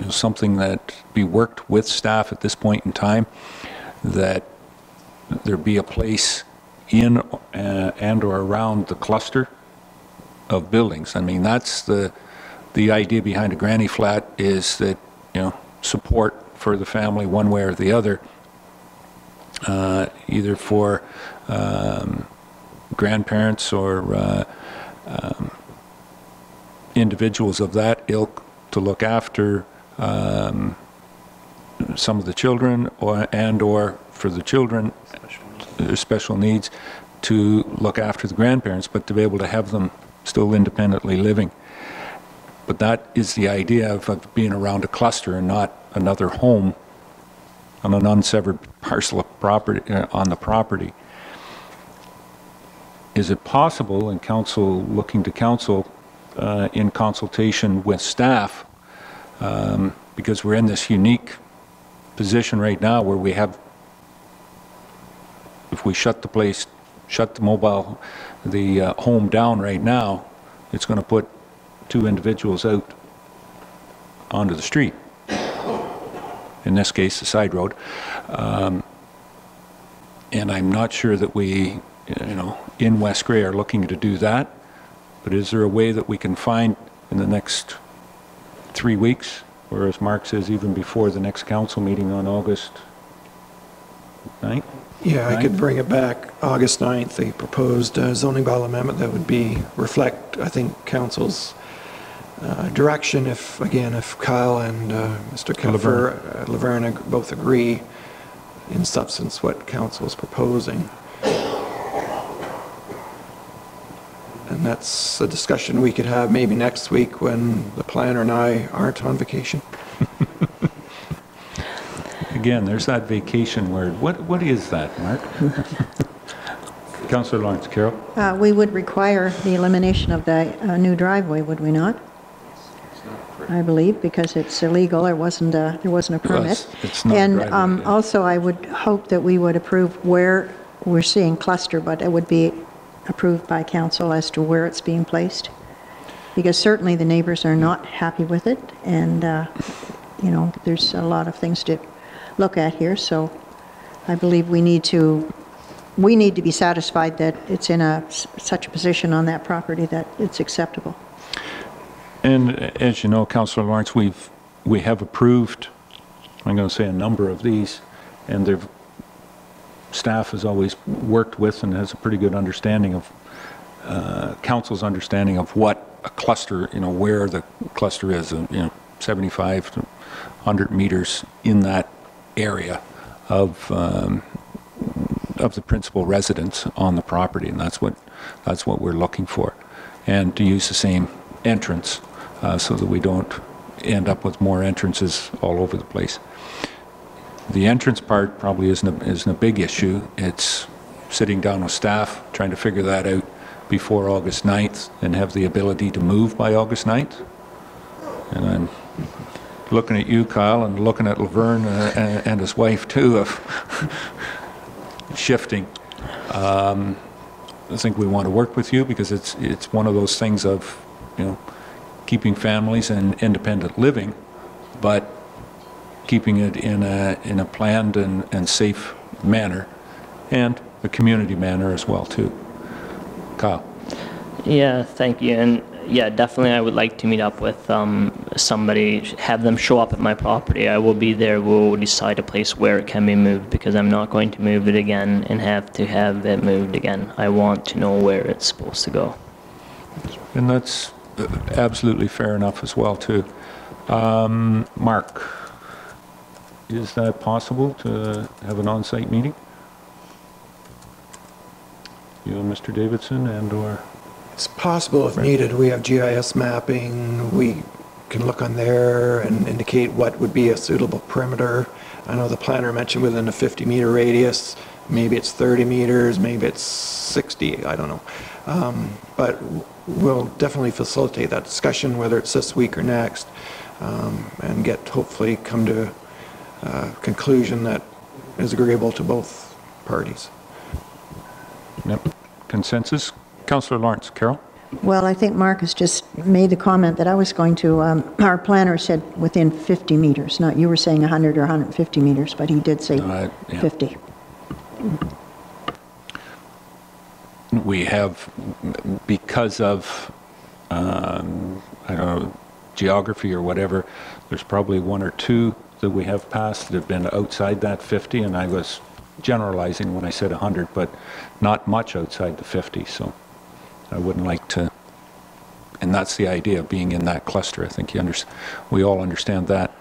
Speaker 1: something that be worked with staff at this point in time, that there be a place in and or around the cluster of buildings? I mean, that's the idea behind a granny flat, is that, you know, support for the family one way or the other, either for grandparents or individuals of that ilk to look after some of the children, or for the children, special needs, to look after the grandparents, but to be able to have them still independently living. But that is the idea of being around a cluster and not another home on an unsevered parcel of property, on the property. Is it possible, and council, looking to council in consultation with staff, because we're in this unique position right now where we have, if we shut the home down right now, it's going to put 2 individuals out onto the street. In this case, the side road. And I'm not sure that we, you know, in West Grey are looking to do that, but is there a way that we can find in the next 3 weeks, or as Mark says, even before the next council meeting on August 9th?
Speaker 10: Yeah, I could bring it back August 9th, the proposed zoning bylaw amendment that would reflect, I think, council's direction, if Kyle and Mr. Kepfer, Laverne both agree in substance what council is proposing. And that's a discussion we could have maybe next week when the planner and I aren't on vacation.
Speaker 1: Again, there's that vacation word. What is that, Mark? Councillor Lawrence. Carol?
Speaker 5: We would require the elimination of the new driveway, would we not? I believe, because it's illegal. There wasn't a permit.
Speaker 1: It's not
Speaker 5: and
Speaker 1: a driveway, yeah.
Speaker 5: Also, I would hope that we would approve where we're seeing cluster, but it would be approved by council as to where it's being placed, because certainly the neighbors are not happy with it, and you know, there's a lot of things to look at here. So I believe we need to be satisfied that it's in such a position on that property that it's acceptable.
Speaker 1: And as you know, Councillor Lawrence, we have approved, I'm going to say, a number of these, and staff has always worked with and has a pretty good understanding of council's understanding of what a cluster, you know, where the cluster is, and, you know, 75 to 100 meters in that area of the principal residence on the property, and that's what we're looking for, and to use the same entrance so that we don't end up with more entrances all over the place. The entrance part probably isn't a big issue. It's sitting down with staff, trying to figure that out before August 9th and have the ability to move by August 9th. And I'm looking at you, Kyle, and looking at Laverne and his wife too, of shifting. I think we want to work with you because it's one of those things of, keeping families and independent living, but keeping it in a planned and safe manner, and a community manner as well too. Kyle.
Speaker 9: Yeah, thank you. And yeah, definitely I would like to meet up with somebody, have them show up at my property. I will be there. We'll decide a place where it can be moved, because I'm not going to move it again and have to have it moved again. I want to know where it's supposed to go.
Speaker 1: And that's absolutely fair enough as well too. Mark, is that possible to have an on-site meeting? You and Mr. Davidson or?
Speaker 10: It's possible if needed. We have GIS mapping. We can look on there and indicate what would be a suitable perimeter. I know the planner mentioned within a 50-meter radius. Maybe it's 30 meters, maybe it's 60, I don't know. But we'll definitely facilitate that discussion, whether it's this week or next, and hopefully come to a conclusion that is agreeable to both parties.
Speaker 1: Yep. Consensus? Councillor Lawrence. Carol?
Speaker 5: Well, I think Mark has just made the comment that I was going to, our planner said within 50 meters. Not, you were saying 100 or 150 meters, but he did say 50.
Speaker 1: We have, because of, I don't know, geography or whatever, there's probably one or two that we have passed that have been outside that 50, and I was generalizing when I said 100, but not much outside the 50, so I wouldn't like to, and that's the idea of being in that cluster. I think we all understand that.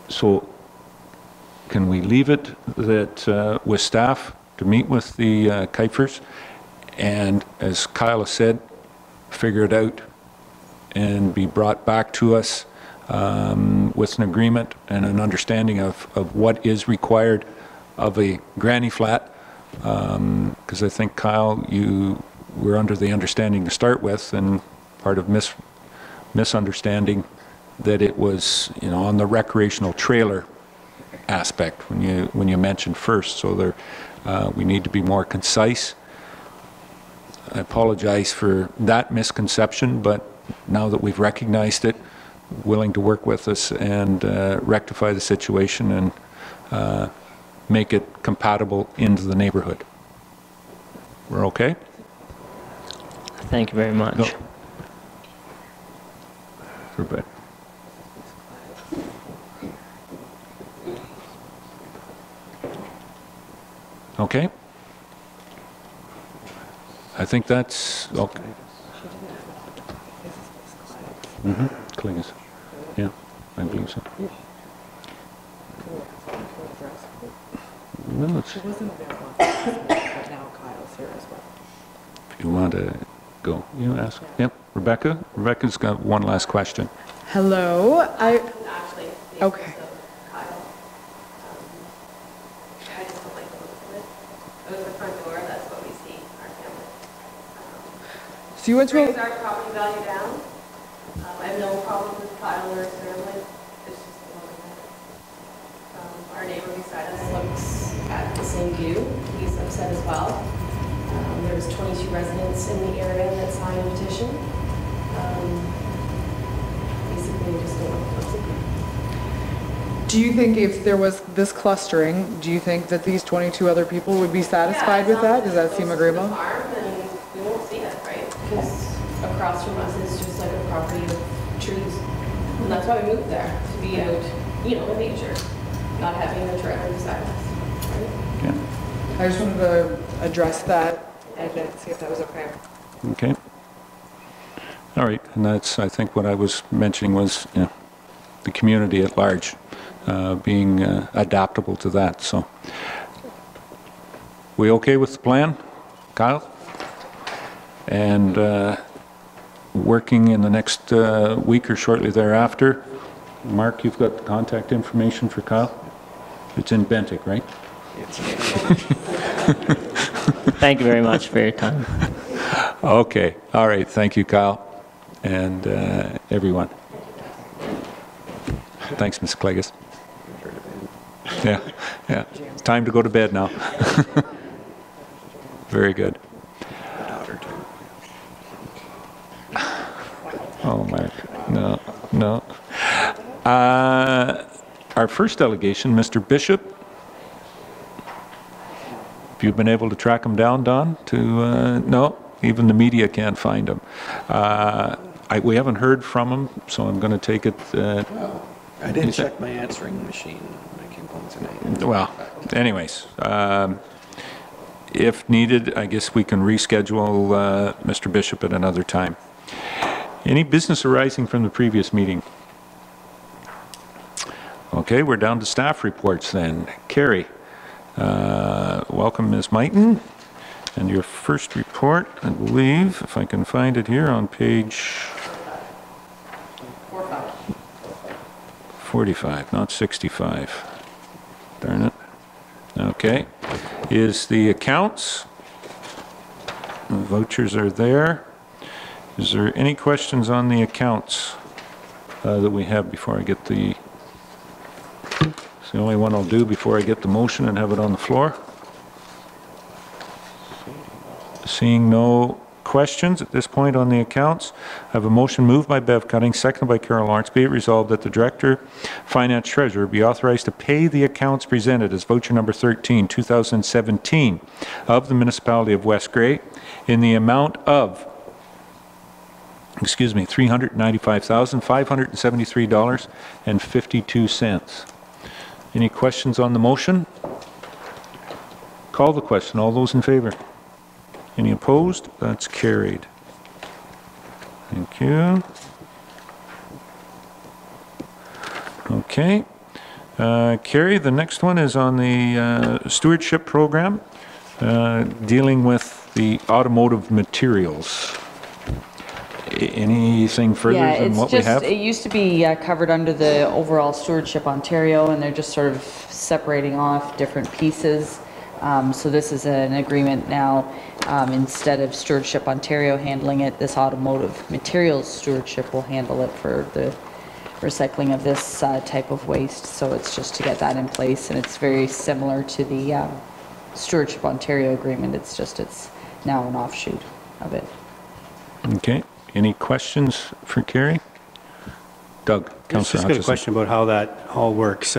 Speaker 1: So can we leave it that with staff to meet with the Kuipers, and as Kyle has said, figure it out and be brought back to us with an agreement and an understanding of what is required of a granny flat, because I think, Kyle, you were under the understanding to start with, and part of misunderstanding that it was, on the recreational trailer aspect when you mentioned first. So there, we need to be more concise. I apologize for that misconception, but now that we've recognized it, willing to work with us and rectify the situation and make it compatible into the neighborhood. We're okay?
Speaker 9: Thank you very much.
Speaker 1: No. Rebecca. Okay. I think that's okay. Clingus. Yeah, I believe so. No, it's,
Speaker 7: It wasn't available, but now Kyle's here as well.
Speaker 1: if you want to go, ask. Yep, Rebecca. Rebecca's got one last question.
Speaker 7: Hello,
Speaker 11: Actually,
Speaker 7: okay.
Speaker 11: Kyle. I just don't like the look of it. It was the front door, that's what we see, our family.
Speaker 7: So you went to
Speaker 11: Brings our property value down. I have no problem with Kyle or Sterling. It's just the look of it. Our neighbor beside us looks at the same view. He's upset as well. There's 22 residents in the area that signed a petition. Basically, we just don't know what to do.
Speaker 7: Do you think if there was this clustering, do you think that these 22 other people would be satisfied with that? Does that seem agreeable?
Speaker 11: Farm, then we won't see it, right? Because across from us is just like a property of trees. And that's why we moved there, to be out, in nature, not having the trailer beside us, right?
Speaker 1: Yeah.
Speaker 7: I just wanted to address that and then see if that was okay.
Speaker 1: Okay. All right, and that's, I think what I was mentioning was, you know, the community at large being adaptable to that, so. We okay with the plan, Kyle? And working in the next week or shortly thereafter. Mark, you've got the contact information for Kyle? It's in Bentinck, right?
Speaker 9: Thank you very much for your time.
Speaker 1: Okay, all right, thank you, Kyle, and everyone. Thanks, Ms. Clegus. Yeah, yeah, it's time to go to bed now. Very good. Oh, Mark, no, no. Our first delegation, Mr. Bishop. Have you been able to track him down, Don? No, even the media can't find him. We haven't heard from him, so I'm going to take it.
Speaker 10: I didn't check my answering machine. I came home tonight.
Speaker 1: Well, anyways, if needed, I guess we can reschedule Mr. Bishop at another time. Any business arising from the previous meeting? Okay, we're down to staff reports then. Carrie, welcome, Ms. Mighton. And your first report, I believe, if I can find it here on page 45, not 65. Darn it. Okay, is the accounts. The vouchers are there. Is there any questions on the accounts that we have before I get the... It's the only one I'll do before I get the motion and have it on the floor. Seeing no questions at this point on the accounts, I have a motion moved by Bev Cutting, seconded by Carol Lawrence. Be it resolved that the Director, Finance Treasurer be authorized to pay the accounts presented as voucher number 13, 2017 of the Municipality of West Grey in the amount of $395,573.52. Any questions on the motion? Call the question. All those in favor? Any opposed? That's carried. Thank you. Okay. Carrie, the next one is on the stewardship program, dealing with the automotive materials. Anything further than what we have?
Speaker 12: It used to be covered under the overall Stewardship Ontario, and they're just sort of separating off different pieces. So this is an agreement now, instead of Stewardship Ontario handling it, this automotive materials stewardship will handle it for the recycling of this type of waste. So it's just to get that in place, and it's very similar to the Stewardship Ontario agreement. It's now an offshoot of it.
Speaker 1: Okay. Any questions for Carrie? Doug, Councillor
Speaker 3: I've just got a question about how that all works.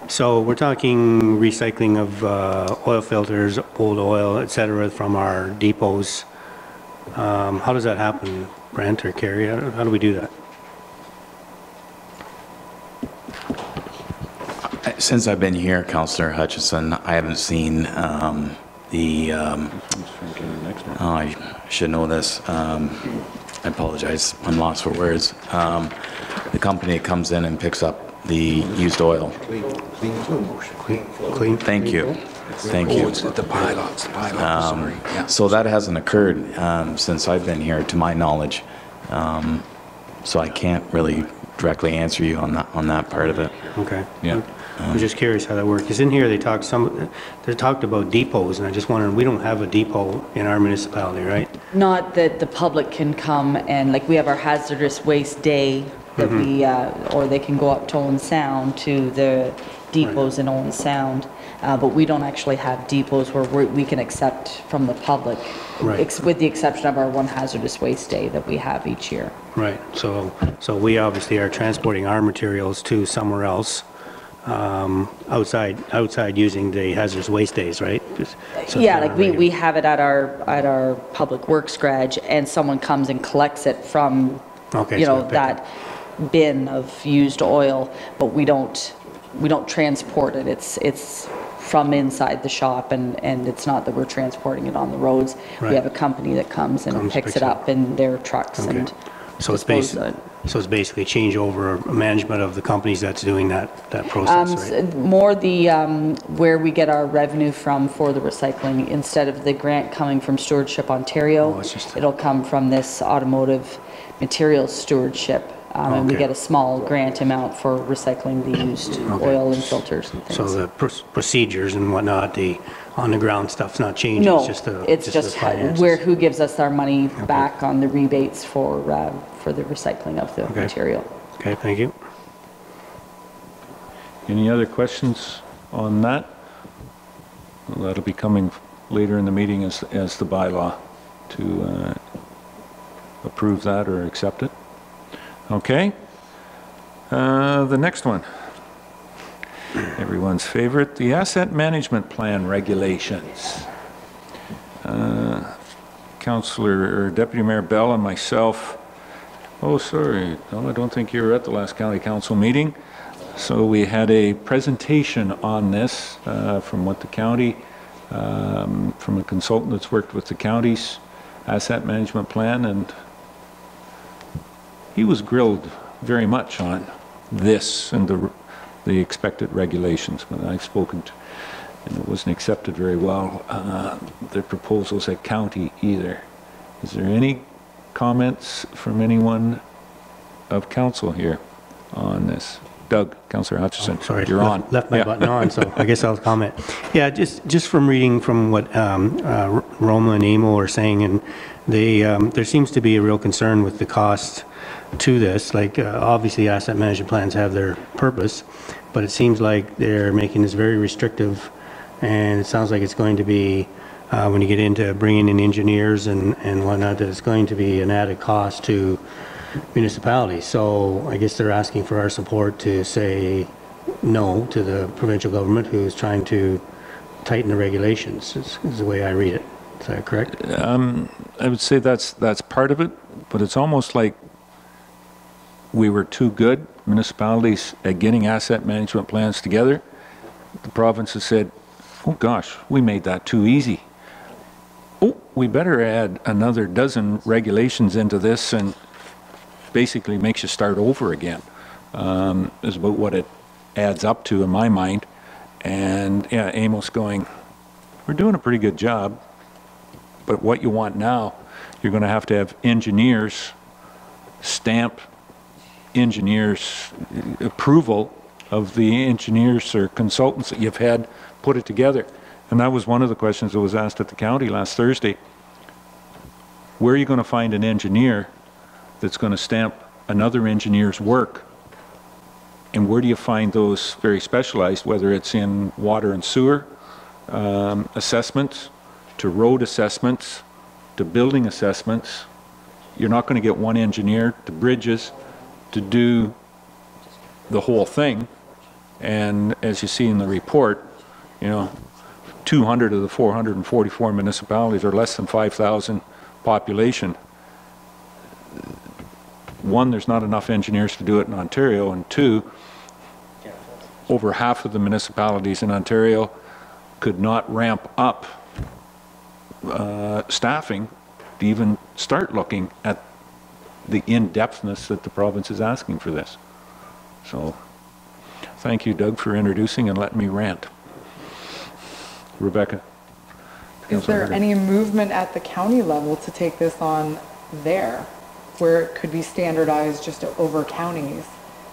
Speaker 3: So we're talking recycling of oil filters, old oil, etc., from our depots. How does that happen, Brent or Carrie? How do we do that?
Speaker 8: Since I've been here, Councillor Hutchinson, I haven't seen I should know this. I apologize. I'm lost for words. The company comes in and picks up the used oil.
Speaker 3: Clean.
Speaker 8: Thank you. Thank you.
Speaker 13: The pilots, sorry. Yeah.
Speaker 8: So that hasn't occurred since I've been here, to my knowledge. So I can't really directly answer you on that part of it.
Speaker 3: Okay.
Speaker 8: Yeah.
Speaker 3: I'm just curious how that works. Because in here they talked about depots, and I just wondered, we don't have a depot in our municipality, right?
Speaker 12: Not that the public can come and, like, we have our hazardous waste day that we, or they can go up to Owen Sound to the depots in Owen Sound, but we don't actually have depots where we can accept from the public, with the exception of our one hazardous waste day that we have each year.
Speaker 3: Right. So we obviously are transporting our materials to somewhere else. Outside using the hazardous waste days, right?
Speaker 12: Yeah, like we have it at our public works garage, and someone comes and collects it from, that bin of used oil, but we don't transport it. It's from inside the shop, and it's not that we're transporting it on the roads.
Speaker 3: Right.
Speaker 12: We have a company that comes and picks it up in their trucks
Speaker 3: Okay.
Speaker 12: and
Speaker 3: So it's
Speaker 12: disposes of it.
Speaker 3: basically change over management of the companies that's doing that process, right?
Speaker 12: More the, where we get our revenue from for the recycling, instead of the grant coming from Stewardship Ontario, it'll come from this automotive materials stewardship. And we
Speaker 3: Okay.
Speaker 12: get a small grant amount for recycling the used oil and filters and things.
Speaker 3: So the procedures and whatnot, the on-the-ground stuff's not changing?
Speaker 12: No,
Speaker 3: it's
Speaker 12: it's just
Speaker 3: the finances.
Speaker 12: who gives us our money back on the rebates for the recycling of the material.
Speaker 3: Okay, thank you.
Speaker 1: Any other questions on that? Well, that'll be coming later in the meeting as the bylaw to approve that or accept it. Okay. The next one. Everyone's favorite, the asset management plan regulations. Councillor or Deputy Mayor Bell and myself, oh sorry, no, I don't think you were at the last County Council meeting. So we had a presentation on this from what the county, from a consultant that's worked with the county's asset management plan, and he was grilled very much on this and the expected regulations. But I've spoken to, and it wasn't accepted very well, the proposals at county either. Is there any comments from anyone of council here on this? Doug, Councillor Hutchinson,
Speaker 3: Sorry,
Speaker 1: you're on.
Speaker 3: Left my button on, so I guess I'll comment. Yeah, just from reading from what Roma and Emo are saying, and there seems to be a real concern with the cost to this. Like, obviously, asset management plans have their purpose, but it seems like they're making this very restrictive, and it sounds like it's going to be, when you get into bringing in engineers and whatnot, that it's going to be an added cost to municipalities. So I guess they're asking for our support to say no to the provincial government who's trying to tighten the regulations, is the way I read it. Is that correct?
Speaker 1: I would say that's part of it, but it's almost like we were too good, municipalities, at getting asset management plans together. The province has said, oh gosh, we made that too easy. Oh, we better add another dozen regulations into this, and basically makes you start over again, is about what it adds up to in my mind. And yeah, Amos going, we're doing a pretty good job, but what you want now, you're going to have engineers stamp engineers approval of the engineers or consultants that you've had put it together. And that was one of the questions that was asked at the county last Thursday. Where are you going to find an engineer that's going to stamp another engineer's work? And where do you find those very specialized, whether it's in water and sewer assessments, to road assessments, to building assessments? You're not going to get one engineer to bridges to do the whole thing. And as you see in the report, 200 of the 444 municipalities are less than 5,000 population. One, there's not enough engineers to do it in Ontario, and two, over half of the municipalities in Ontario could not ramp up staffing to even start looking at the in-depthness that the province is asking for this. So, thank you, Doug, for introducing and letting me rant. Rebecca.
Speaker 7: Is there any movement at the county level to take this on there, where it could be standardized just over counties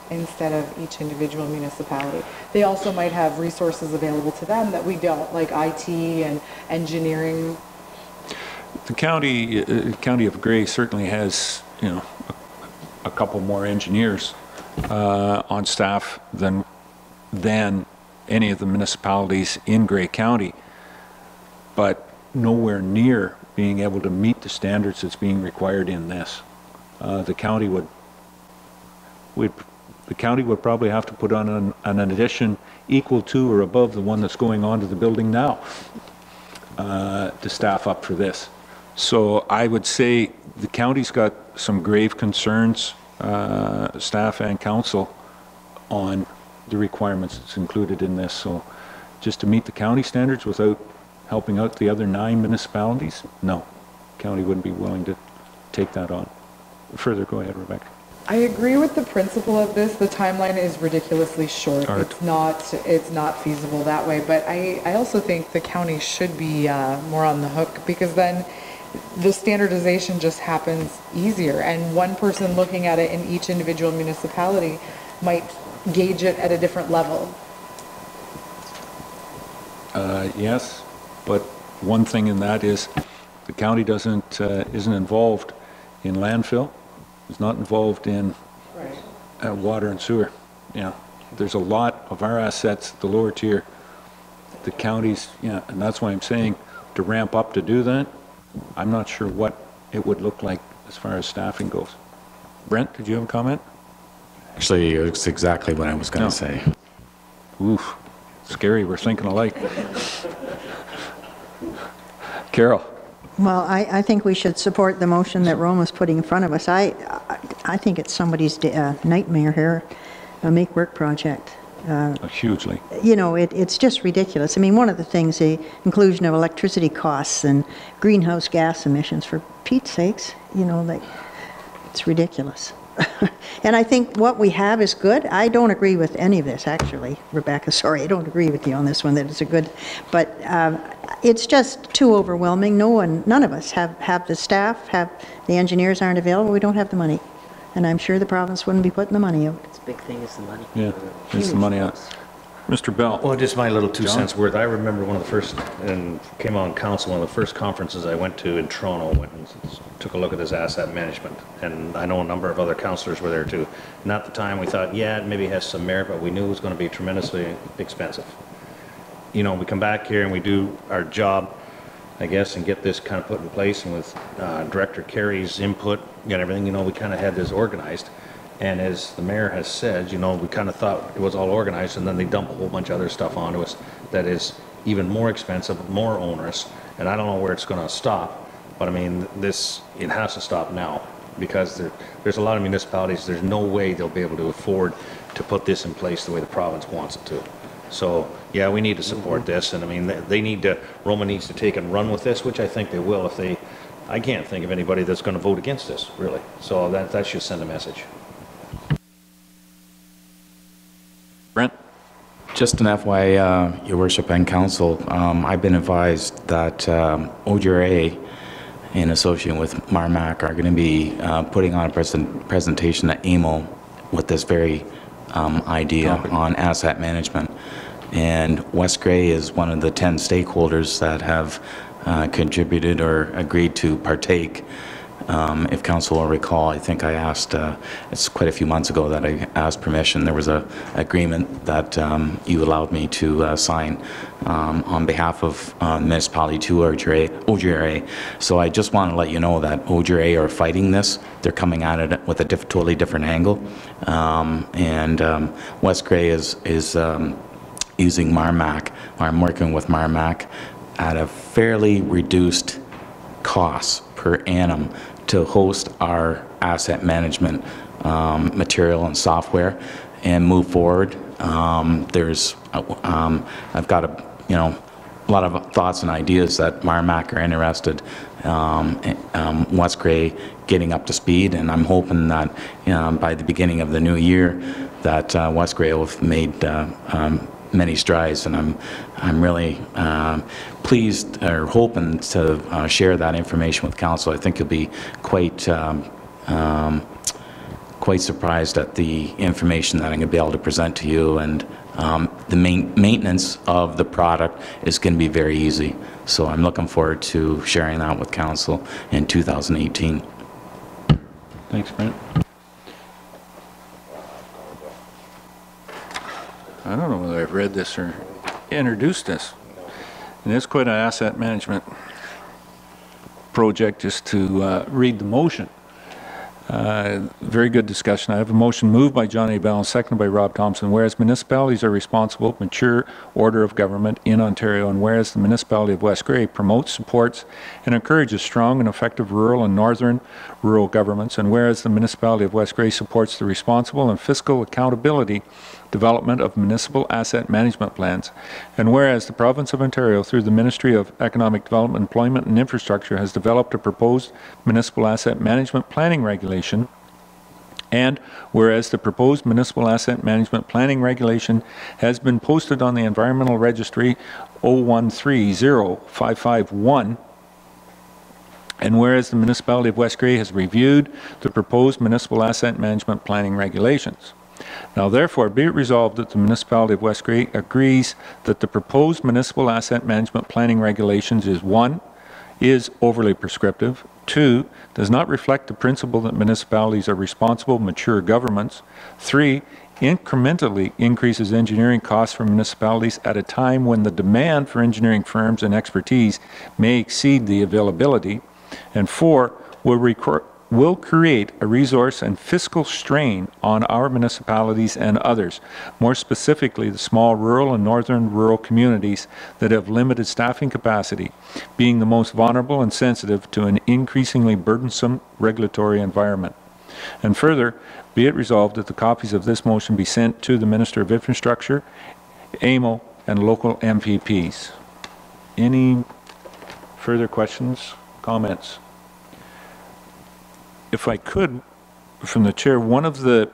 Speaker 7: instead of each individual municipality? They also might have resources available to them that we don't, like IT and engineering.
Speaker 1: The county of Grey certainly has, a couple more engineers on staff than any of the municipalities in Grey County, but nowhere near being able to meet the standards that's being required in this. The county would probably have to put on an addition equal to or above the one that's going on to the building now to staff up for this. So I would say the county's got some grave concerns, staff and council, on the requirements that's included in this. So just to meet the county standards without helping out the other 9 municipalities? No, county wouldn't be willing to take that on. Further, go ahead, Rebecca.
Speaker 7: I agree with the principle of this. The timeline is ridiculously short. It's not feasible that way. But I also think the county should be more on the hook, because then the standardization just happens easier. And one person looking at it in each individual municipality might gauge it at a different level.
Speaker 1: Yes, but one thing in that is the county isn't involved in landfill. It's not involved in water and sewer. Yeah, there's a lot of our assets, the lower tier, the counties, yeah, and that's why I'm saying to ramp up to do that, I'm not sure what it would look like as far as staffing goes. Brent, did you have a comment?
Speaker 8: Actually, it's exactly what I was going to say.
Speaker 1: Oof, scary, we're thinking alike. Carol.
Speaker 5: Well, I think we should support the motion that Rome was putting in front of us. I think it's somebody's nightmare here, a make-work project.
Speaker 1: Hugely.
Speaker 5: You know, it's just ridiculous. I mean, one of the things, the inclusion of electricity costs and greenhouse gas emissions, for Pete's sakes, you know, like, it's ridiculous. And I think what we have is good. I don't agree with any of this, actually, Rebecca. Sorry, I don't agree with you on this one, that it's a good, but it's just too overwhelming. None of us have the staff, the engineers aren't available. We don't have the money. And I'm sure the province wouldn't be putting the money out.
Speaker 14: It's a big thing, is the money.
Speaker 1: Yeah, it's the money out. Mr. Bell.
Speaker 4: Well, just my little 2 cents worth. I remember one of the first, and came on council, one of the first conferences I went to in Toronto, went and took a look at this asset management. And I know a number of other councillors were there too. And at the time we thought, yeah, it maybe has some merit, but we knew it was going to be tremendously expensive. You know, we come back here and we do our job, I guess, and get this kind of put in place. And with Director Carey's input and everything, you know, we kind of had this organized. And as the mayor has said, you know, we kind of thought it was all organized, and then they dump a whole bunch of other stuff onto us that is even more expensive, more onerous, and I don't know where it's going to stop. But I mean, it has to stop now, because there's a lot of municipalities, there's no way they'll be able to afford to put this in place the way the province wants it to. So, yeah, we need to support this, and I mean, Roma needs to take and run with this, which I think they will if they, I can't think of anybody that's going to vote against this, really. So that should send a message.
Speaker 1: Brent?
Speaker 8: Just an FYI, Your Worship and Council, I've been advised that OGRA, in association with Marmac, are going to be putting on a presentation at AMO with this very idea on asset management. And West Grey is one of the 10 stakeholders that have contributed or agreed to partake. If Council will recall, I think I asked, it's quite a few months ago that I asked permission. There was an agreement that you allowed me to sign on behalf of Municipality to OGRA. So I just want to let you know that OGRA are fighting this. They're coming at it with a totally different angle. West Grey is using Marmac, or I'm working with Marmac at a fairly reduced cost per annum to host our asset management material and software and move forward. I've got a lot of thoughts and ideas that Marmac are interested West Grey getting up to speed, and I'm hoping that by the beginning of the new year that West Grey will have made many strides, and I'm really pleased or hoping to share that information with Council. I think you'll be quite surprised at the information that I'm going to be able to present to you, and the maintenance of the product is going to be very easy. So I'm looking forward to sharing that with Council in 2018.
Speaker 1: Thanks, Brent. I don't know whether I've read this or introduced this. And it's quite an asset management project just to read the motion. Very good discussion. I have a motion moved by John A. Bell and seconded by Rob Thompson. Whereas municipalities are responsible, mature order of government in Ontario, and whereas the municipality of West Grey promotes, supports, and encourages strong and effective rural and northern rural governments, and whereas the municipality of West Grey supports the responsible and fiscal accountability development of municipal asset management plans, and whereas the province of Ontario, through the Ministry of Economic Development, Employment and Infrastructure, has developed a proposed municipal asset management planning regulation, and whereas the proposed municipal asset management planning regulation has been posted on the Environmental Registry 01305551, and whereas the municipality of West Grey has reviewed the proposed municipal asset management planning regulations. Now therefore be it resolved that the municipality of West Grey agrees that the proposed municipal asset management planning regulations is 1. Is overly prescriptive, 2. Does not reflect the principle that municipalities are responsible, mature governments, 3. Incrementally increases engineering costs for municipalities at a time when the demand for engineering firms and expertise may exceed the availability, and 4. Will create a resource and fiscal strain on our municipalities and others, more specifically the small rural and northern rural communities that have limited staffing capacity, being the most vulnerable and sensitive to an increasingly burdensome regulatory environment. And further, be it resolved that the copies of this motion be sent to the Minister of Infrastructure, AMO, and local MPPs. Any further questions, comments? If I could, from the chair, one of the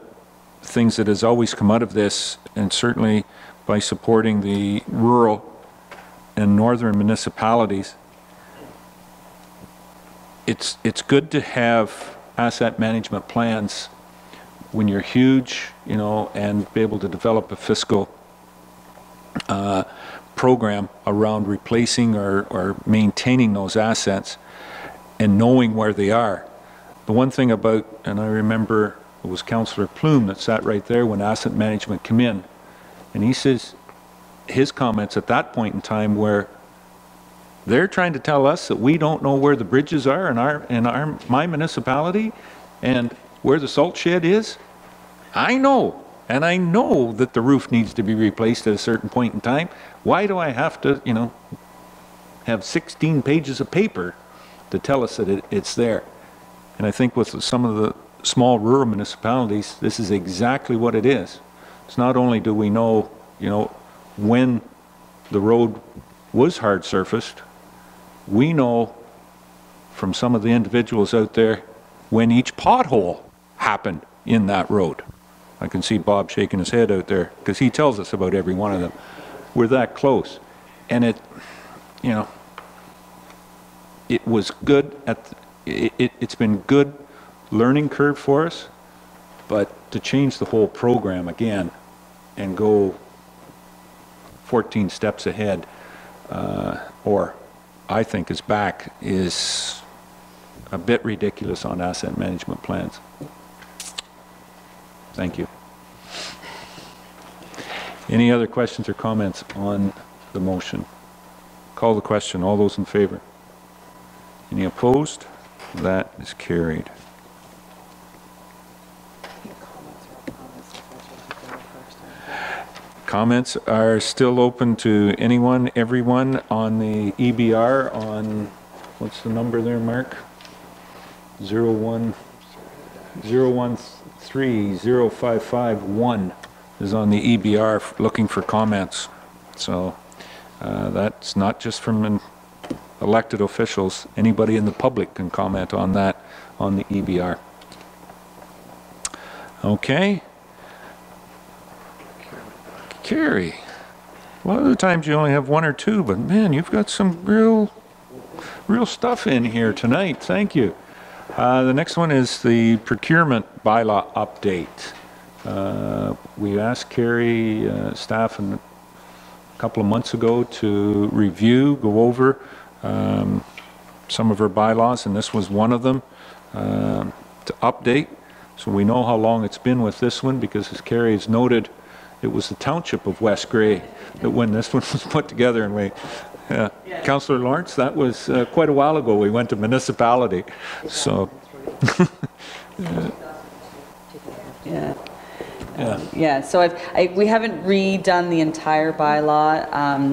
Speaker 1: things that has always come out of this, and certainly by supporting the rural and northern municipalities, it's good to have asset management plans when you're huge, you know, and be able to develop a fiscal program around replacing or maintaining those assets and knowing where they are. The one thing about, and I remember it was Councillor Plume that sat right there when asset management came in, and he says his comments at that point in time where they're trying to tell us that we don't know where the bridges are in my municipality and where the salt shed is. I know, and I know that the roof needs to be replaced at a certain point in time. Why do I have to, you know, have 16 pages of paper to tell us that it's there? And I think with some of the small rural municipalities, this is exactly what it is. It's not only do we know, you know, when the road was hard surfaced, we know from some of the individuals out there when each pothole happened in that road. I can see Bob shaking his head out there because he tells us about every one of them. We're that close. And it, you know, it was good at it's been good learning curve for us, but to change the whole program again and go 14 steps ahead, or I think is back, is a bit ridiculous on asset management plans. Thank you. Any other questions or comments on the motion? Call the question. All those in favor? Any opposed? That is carried. Comments are still open to anyone, everyone on the EBR on, what's the number there, Mark? 01130551 is on the EBR looking for comments. So that's not just from elected officials. Anybody in the public can comment on that on the EBR. Okay. Carrie, a lot of the times you only have one or two, but man, you've got some real stuff in here tonight. Thank you. The next one is the procurement bylaw update. We asked Carrie staff a couple of months ago to review, go over some of her bylaws, and this was one of them to update. So we know how long it's been with this one, because as Carrie has noted, it was the township of West Grey that when this one was put together, and Councillor Lawrence, that was quite a while ago. We went to municipality. So
Speaker 12: Yeah. Yeah, so we haven't redone the entire bylaw.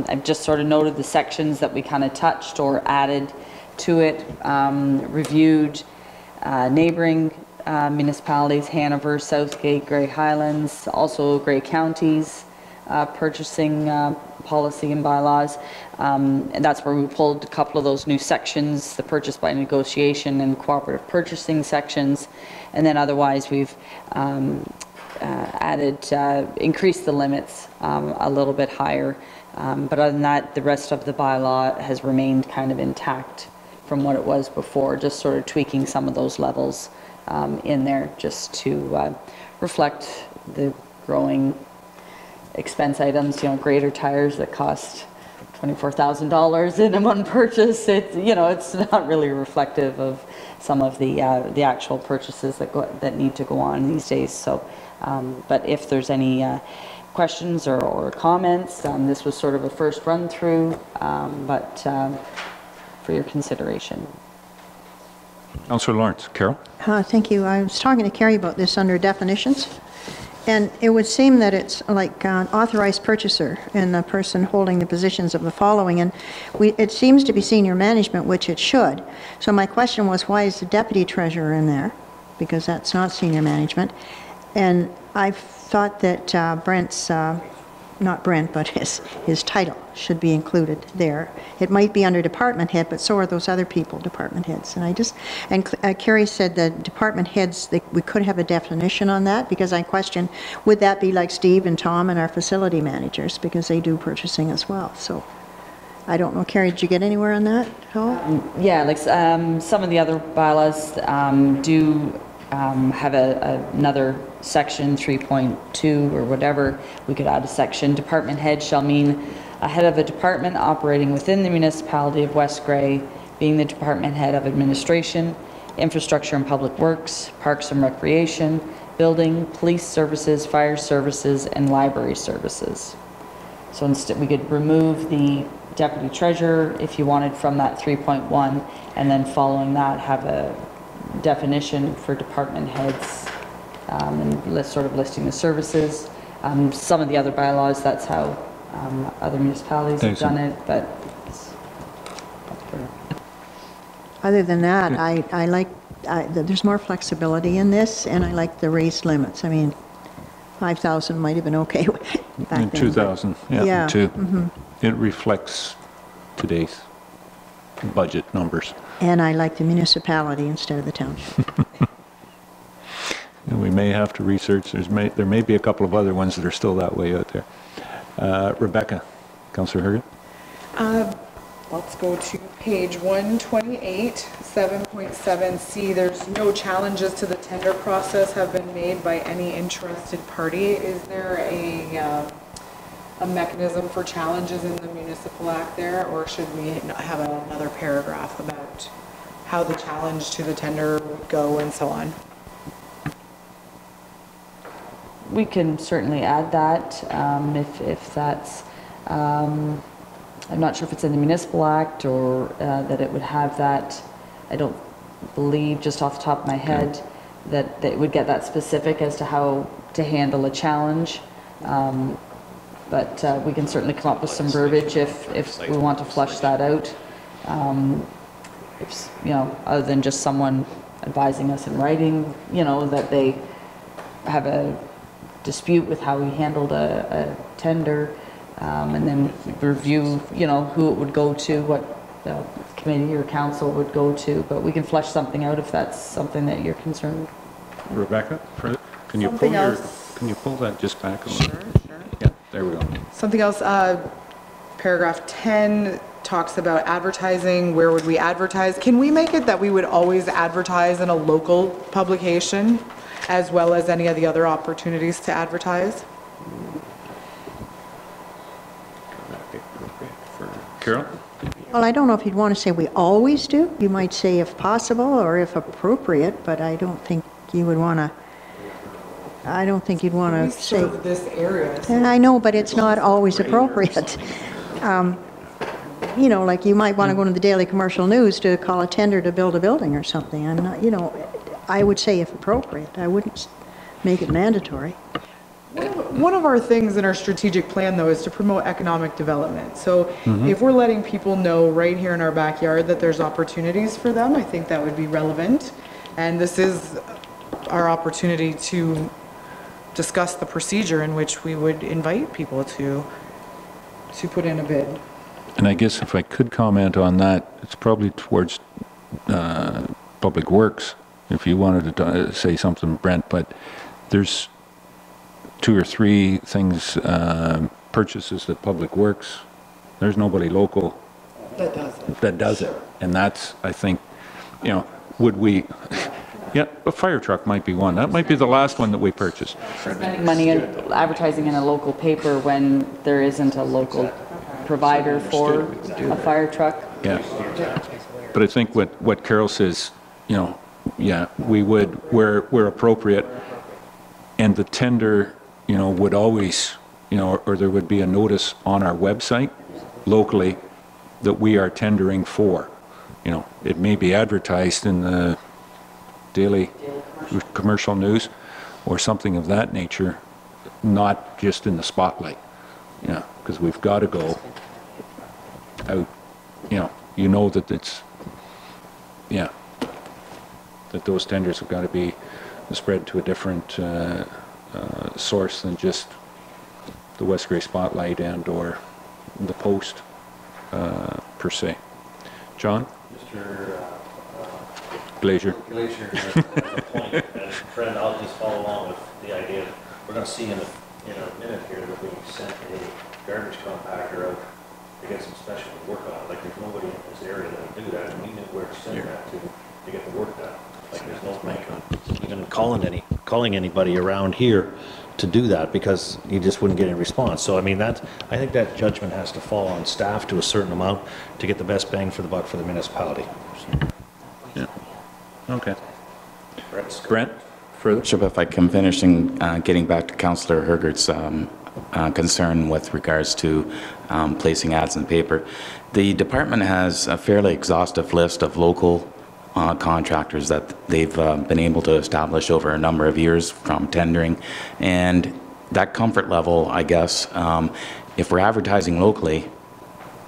Speaker 12: I've just sort of noted the sections that we kind of touched or added to it, reviewed neighboring municipalities, Hanover, Southgate, Grey Highlands, also Grey Counties, purchasing policy and bylaws. And that's where we pulled a couple of those new sections, the purchase by negotiation and cooperative purchasing sections. And then otherwise we've increased the limits a little bit higher. But other than that, the rest of the bylaw has remained kind of intact from what it was before, just sort of tweaking some of those levels in there just to reflect the growing expense items, grader tires that cost $24,000 in one purchase. It's not really reflective of some of the actual purchases that need to go on these days. So, but if there's any questions or comments, this was sort of a first run through, but for your consideration.
Speaker 1: Councillor Lawrence. Carol?
Speaker 5: Thank you. I was talking to Carrie about this under definitions, and it would seem that it's like an authorized purchaser and the person holding the positions of the following, and it seems to be senior management, which it should. So my question was, why is the deputy treasurer in there? Because that's not senior management. And I thought that Brent's, not Brent, but his title should be included there. It might be under department head, but so are those other people, department heads. And Carrie said that department heads, we could have a definition on that, because I question, would that be like Steve and Tom and our facility managers, because they do purchasing as well. So I don't know, Carrie, did you get anywhere on that at all?
Speaker 12: Yeah, like some of the other bylaws do have another section 3.2 or whatever. We could add a section. Department head shall mean a head of a department operating within the municipality of West Grey, being the department head of administration, infrastructure and public works, parks and recreation, building, police services, fire services, and library services. So instead we could remove the deputy treasurer if you wanted from that 3.1, and then following that have a definition for department heads, and sort of listing the services. Some of the other bylaws, that's how other municipalities have done it, but
Speaker 5: other than that, I like, there's more flexibility in this, and I like the raised limits. I mean, 5,000 might have been okay back then.
Speaker 1: 2,000, yeah. It reflects today's budget numbers.
Speaker 5: And I like the municipality instead of the township.
Speaker 1: And we may have to research, there may be a couple of other ones that are still that way out there. Rebecca, Councillor Herget.
Speaker 7: Let's go to page 128, 7.7C. There's no challenges to the tender process have been made by any interested party. Is there a mechanism for challenges in the Municipal Act there, or should we have another paragraph about how the challenge to the tender would go and so on?
Speaker 12: we can certainly add that if that's, I'm not sure if it's in the Municipal Act or that it would have that. I don't believe, just off the top of my head, that it would get that specific as to how to handle a challenge. But we can certainly come up with some verbiage if we want to flush that out. If, you know, other than just someone advising us in writing, you know, that they have a dispute with how we handled a tender, and then review, you know, who it would go to, what the committee or council would go to, but we can flesh something out if that's something that you're concerned.
Speaker 1: Rebecca, can you pull that just back a little?
Speaker 7: Sure.
Speaker 1: Yeah, there we go.
Speaker 7: Something else, paragraph 10 talks about advertising. Where would we advertise? Can we make it that we would always advertise in a local publication as well as any of the other opportunities to advertise?
Speaker 1: Carol?
Speaker 5: Well, I don't know if you'd want to say we always do. You might say if possible or if appropriate, but I don't think you would want to, I don't think you'd want to say.
Speaker 7: We serve this area.
Speaker 5: And I know, but it's not always appropriate. You know, like you might want to go to the Daily Commercial News to call a tender to build a building or something. I'm not, you know, I would say if appropriate. I wouldn't make it mandatory.
Speaker 7: One of our things in our strategic plan, though, is to promote economic development. So if we're letting people know right here in our backyard that there's opportunities for them, I think that would be relevant. And this is our opportunity to discuss the procedure in which we would invite people to put in a bid.
Speaker 1: And I guess if I could comment on that, it's probably towards Public Works, if you wanted to say something, Brent, but there's 2 or 3 things, purchases that Public Works, there's nobody local that does it. And that's, I think, you know, would we, yeah, a fire truck might be one. That might be the last one that we purchase.
Speaker 12: Spending money on advertising in a local paper when there isn't a local provider for a fire truck.
Speaker 1: Yeah. But I think what Carol says, you know, yeah, we would, where appropriate, and the tender, you know, would always, you know, or there would be a notice on our website locally that we are tendering for. You know, it may be advertised in the daily commercial news or something of that nature, not just in the spotlight. Yeah, because we've got to go out, you know that it's, yeah, that those tenders have got to be spread to a different source than just the West Grey Spotlight and or the Post per se. John?
Speaker 14: Mr.
Speaker 1: Glazier.
Speaker 14: Glazier has a point, and Brenda, I'll just follow along with the idea. We're going to see in a minute here that we sent a garbage compactor out to get some special work on it. Like there's nobody in this area that would do that, and we knew where to send that to get the work done. Like there's no point even calling anybody around here to do that because you just wouldn't get any response. So I mean I think that judgment has to fall on staff to a certain amount to get the best bang for the buck for the municipality.
Speaker 1: Yeah. Okay. Brent, further?
Speaker 8: Sure, if I can finish in getting back to Councillor Hergert's concern with regards to placing ads in the paper. The department has a fairly exhaustive list of local contractors that they've been able to establish over a number of years from tendering, and that comfort level, I guess, if we're advertising locally,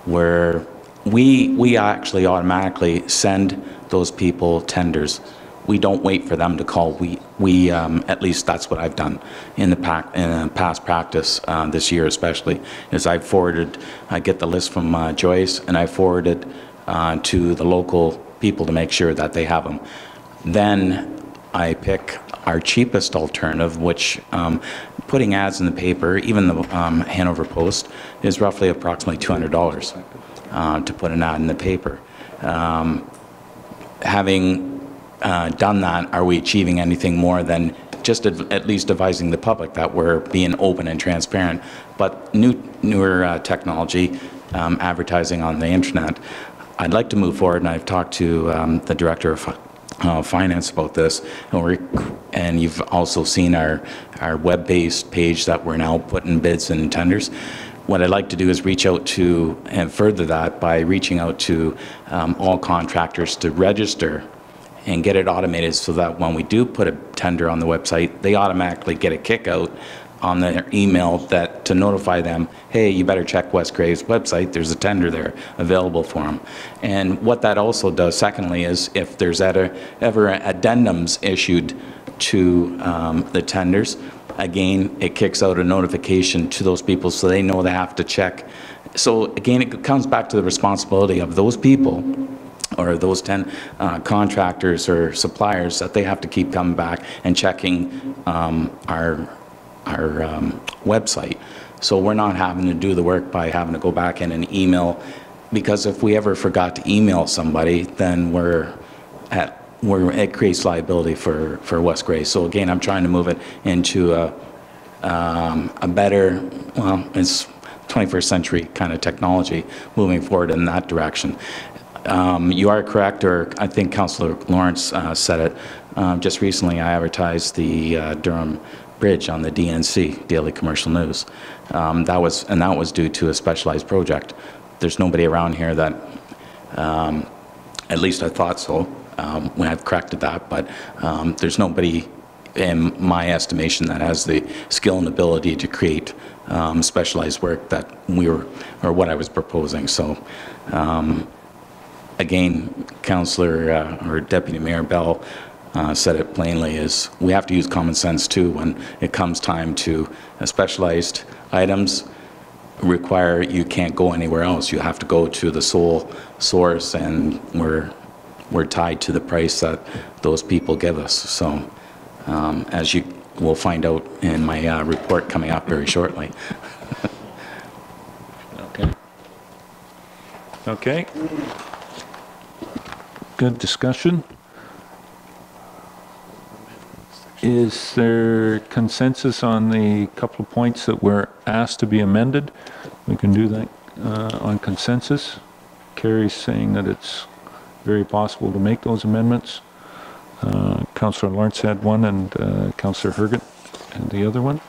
Speaker 8: where we actually automatically send those people tenders. We don't wait for them to call. We at least that's what I've done in the past practice this year, especially, is I get the list from Joyce, and I forwarded to the local people to make sure that they have them. Then I pick our cheapest alternative, which putting ads in the paper, even the Hanover Post, is roughly approximately $200 to put an ad in the paper. Having done that, are we achieving anything more than just at least advising the public that we're being open and transparent? But newer technology, advertising on the internet, I'd like to move forward, and I've talked to the Director of Finance about this, and you've also seen our web-based page that we're now putting bids and tenders. What I'd like to do is reach out to, and further that by reaching out to all contractors to register and get it automated so that when we do put a tender on the website, they automatically get a kick out on their email that to notify them, hey, you better check West Grey's website, there's a tender there available for them. And what that also does, secondly, is if there's ever addendums issued to the tenders, again, it kicks out a notification to those people so they know they have to check. So again, it comes back to the responsibility of those people or those 10 contractors or suppliers that they have to keep coming back and checking our website. So we're not having to do the work by having to go back in and email, because if we ever forgot to email somebody, then it creates liability for West Grey. So again, I'm trying to move it into a better, well, it's 21st century kind of technology moving forward in that direction. You are correct, or I think Councillor Lawrence said it. Just recently I advertised the Durham Bridge on the DNC, Daily Commercial News. That was due to a specialized project. There's nobody around here that, at least I thought so, when I've corrected that, but there's nobody in my estimation that has the skill and ability to create specialized work that or what I was proposing. So again, Councillor or Deputy Mayor Bell said it plainly, is we have to use common sense too when it comes time to specialized items require you can't go anywhere else. You have to go to the sole source, and we're tied to the price that those people give us. So as you will find out in my report coming up very shortly.
Speaker 1: Okay. Good discussion. Is there consensus on the couple of points that were asked to be amended? We can do that on consensus. Carrie's saying that it's very possible to make those amendments. Councillor Lawrence had one, and Councillor Herget had the other one.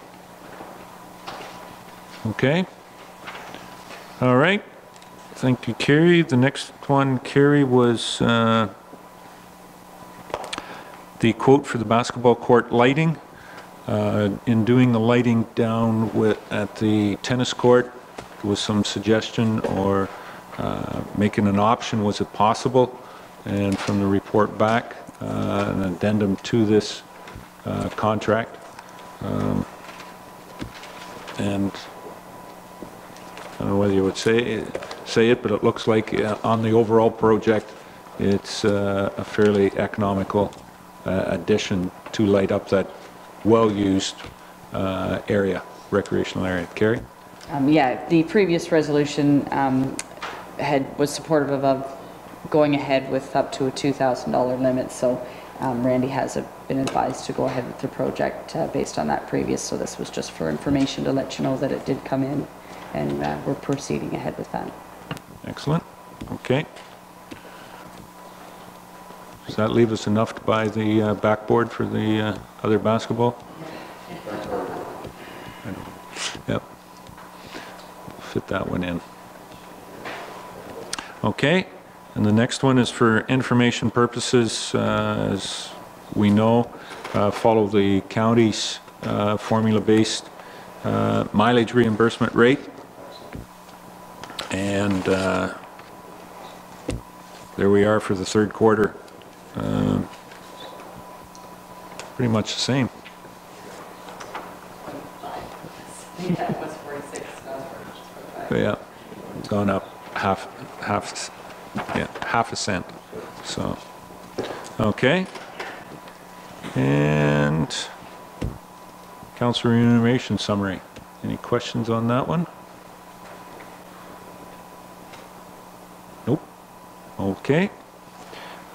Speaker 1: Okay. All right. Thank you, Carrie. The next one, Carrie, was the quote for the basketball court lighting. In doing the lighting down at the tennis court, there was some suggestion or making an option, was it possible? And from the report back, an addendum to this contract. And I don't know whether you would say it, but it looks like on the overall project, it's a fairly economical addition to light up that well-used area, recreational area. Carrie?
Speaker 12: Yeah, the previous resolution was supportive of going ahead with up to a $2,000 limit, so Randy has been advised to go ahead with the project based on that previous, so this was just for information to let you know that it did come in, and we're proceeding ahead with that. Excellent.
Speaker 1: Okay. Does that leave us enough to buy the backboard for the other basketball? Yep. Fit that one in. Okay. And the next one is for information purposes. As we know, follow the county's formula-based mileage reimbursement rate. And there we are for the third quarter. Pretty much the same. Yeah, gone up half a cent. So, okay. And council remuneration summary. Any questions on that one? Nope. Okay.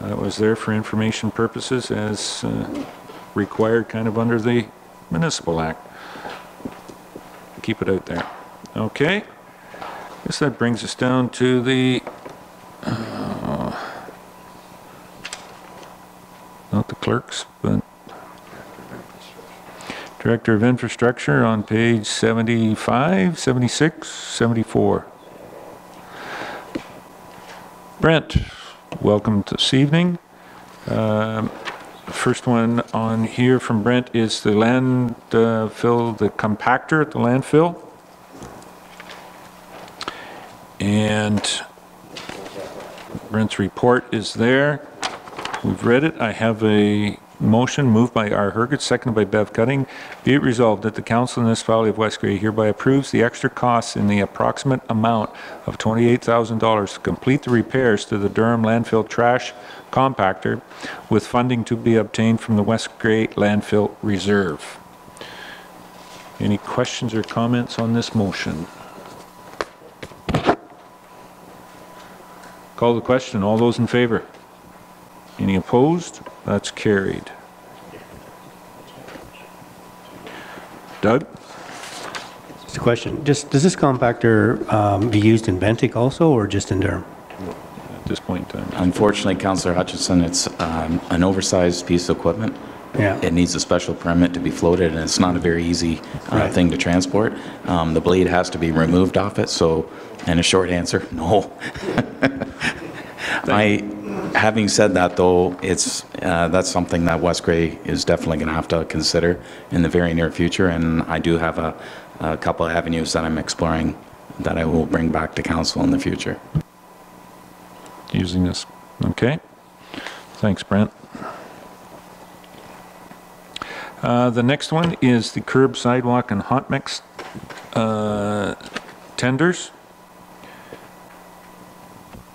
Speaker 1: That was there for information purposes as required kind of under the Municipal Act. Keep it out there. Okay. I guess that brings us down to the not the clerks, but Director of Infrastructure on page 75, 76, 74. Brent, welcome this evening. First one on here from Brent is the landfill, the compactor at the landfill. And Brent's report is there. We've read it. I have a motion moved by R. Herget, seconded by Bev Cutting. Be it resolved that the Council of the Municipality of West Grey hereby approves the extra costs in the approximate amount of $28,000 to complete the repairs to the Durham landfill trash compactor, with funding to be obtained from the West Grey Landfill Reserve. Any questions or comments on this motion? Call the question. All those in favor? Any opposed? That's carried. Doug?
Speaker 3: Just a question. Does this compactor be used in Bentinck also, or just in Durham?
Speaker 1: At this point in time.
Speaker 8: Unfortunately, Councillor Hutchinson, it's an oversized piece of equipment.
Speaker 3: Yeah.
Speaker 8: It needs a special permit to be floated, and it's not a very easy thing to transport. The blade has to be removed off it, so, and a short answer, no. Having said that, though, it's that's something that West Grey is definitely going to have to consider in the very near future, and I do have a couple of avenues that I'm exploring that I will bring back to council in the future.
Speaker 1: Using this. Okay. Thanks, Brent. The next one is the curb, sidewalk, and hot mix tenders.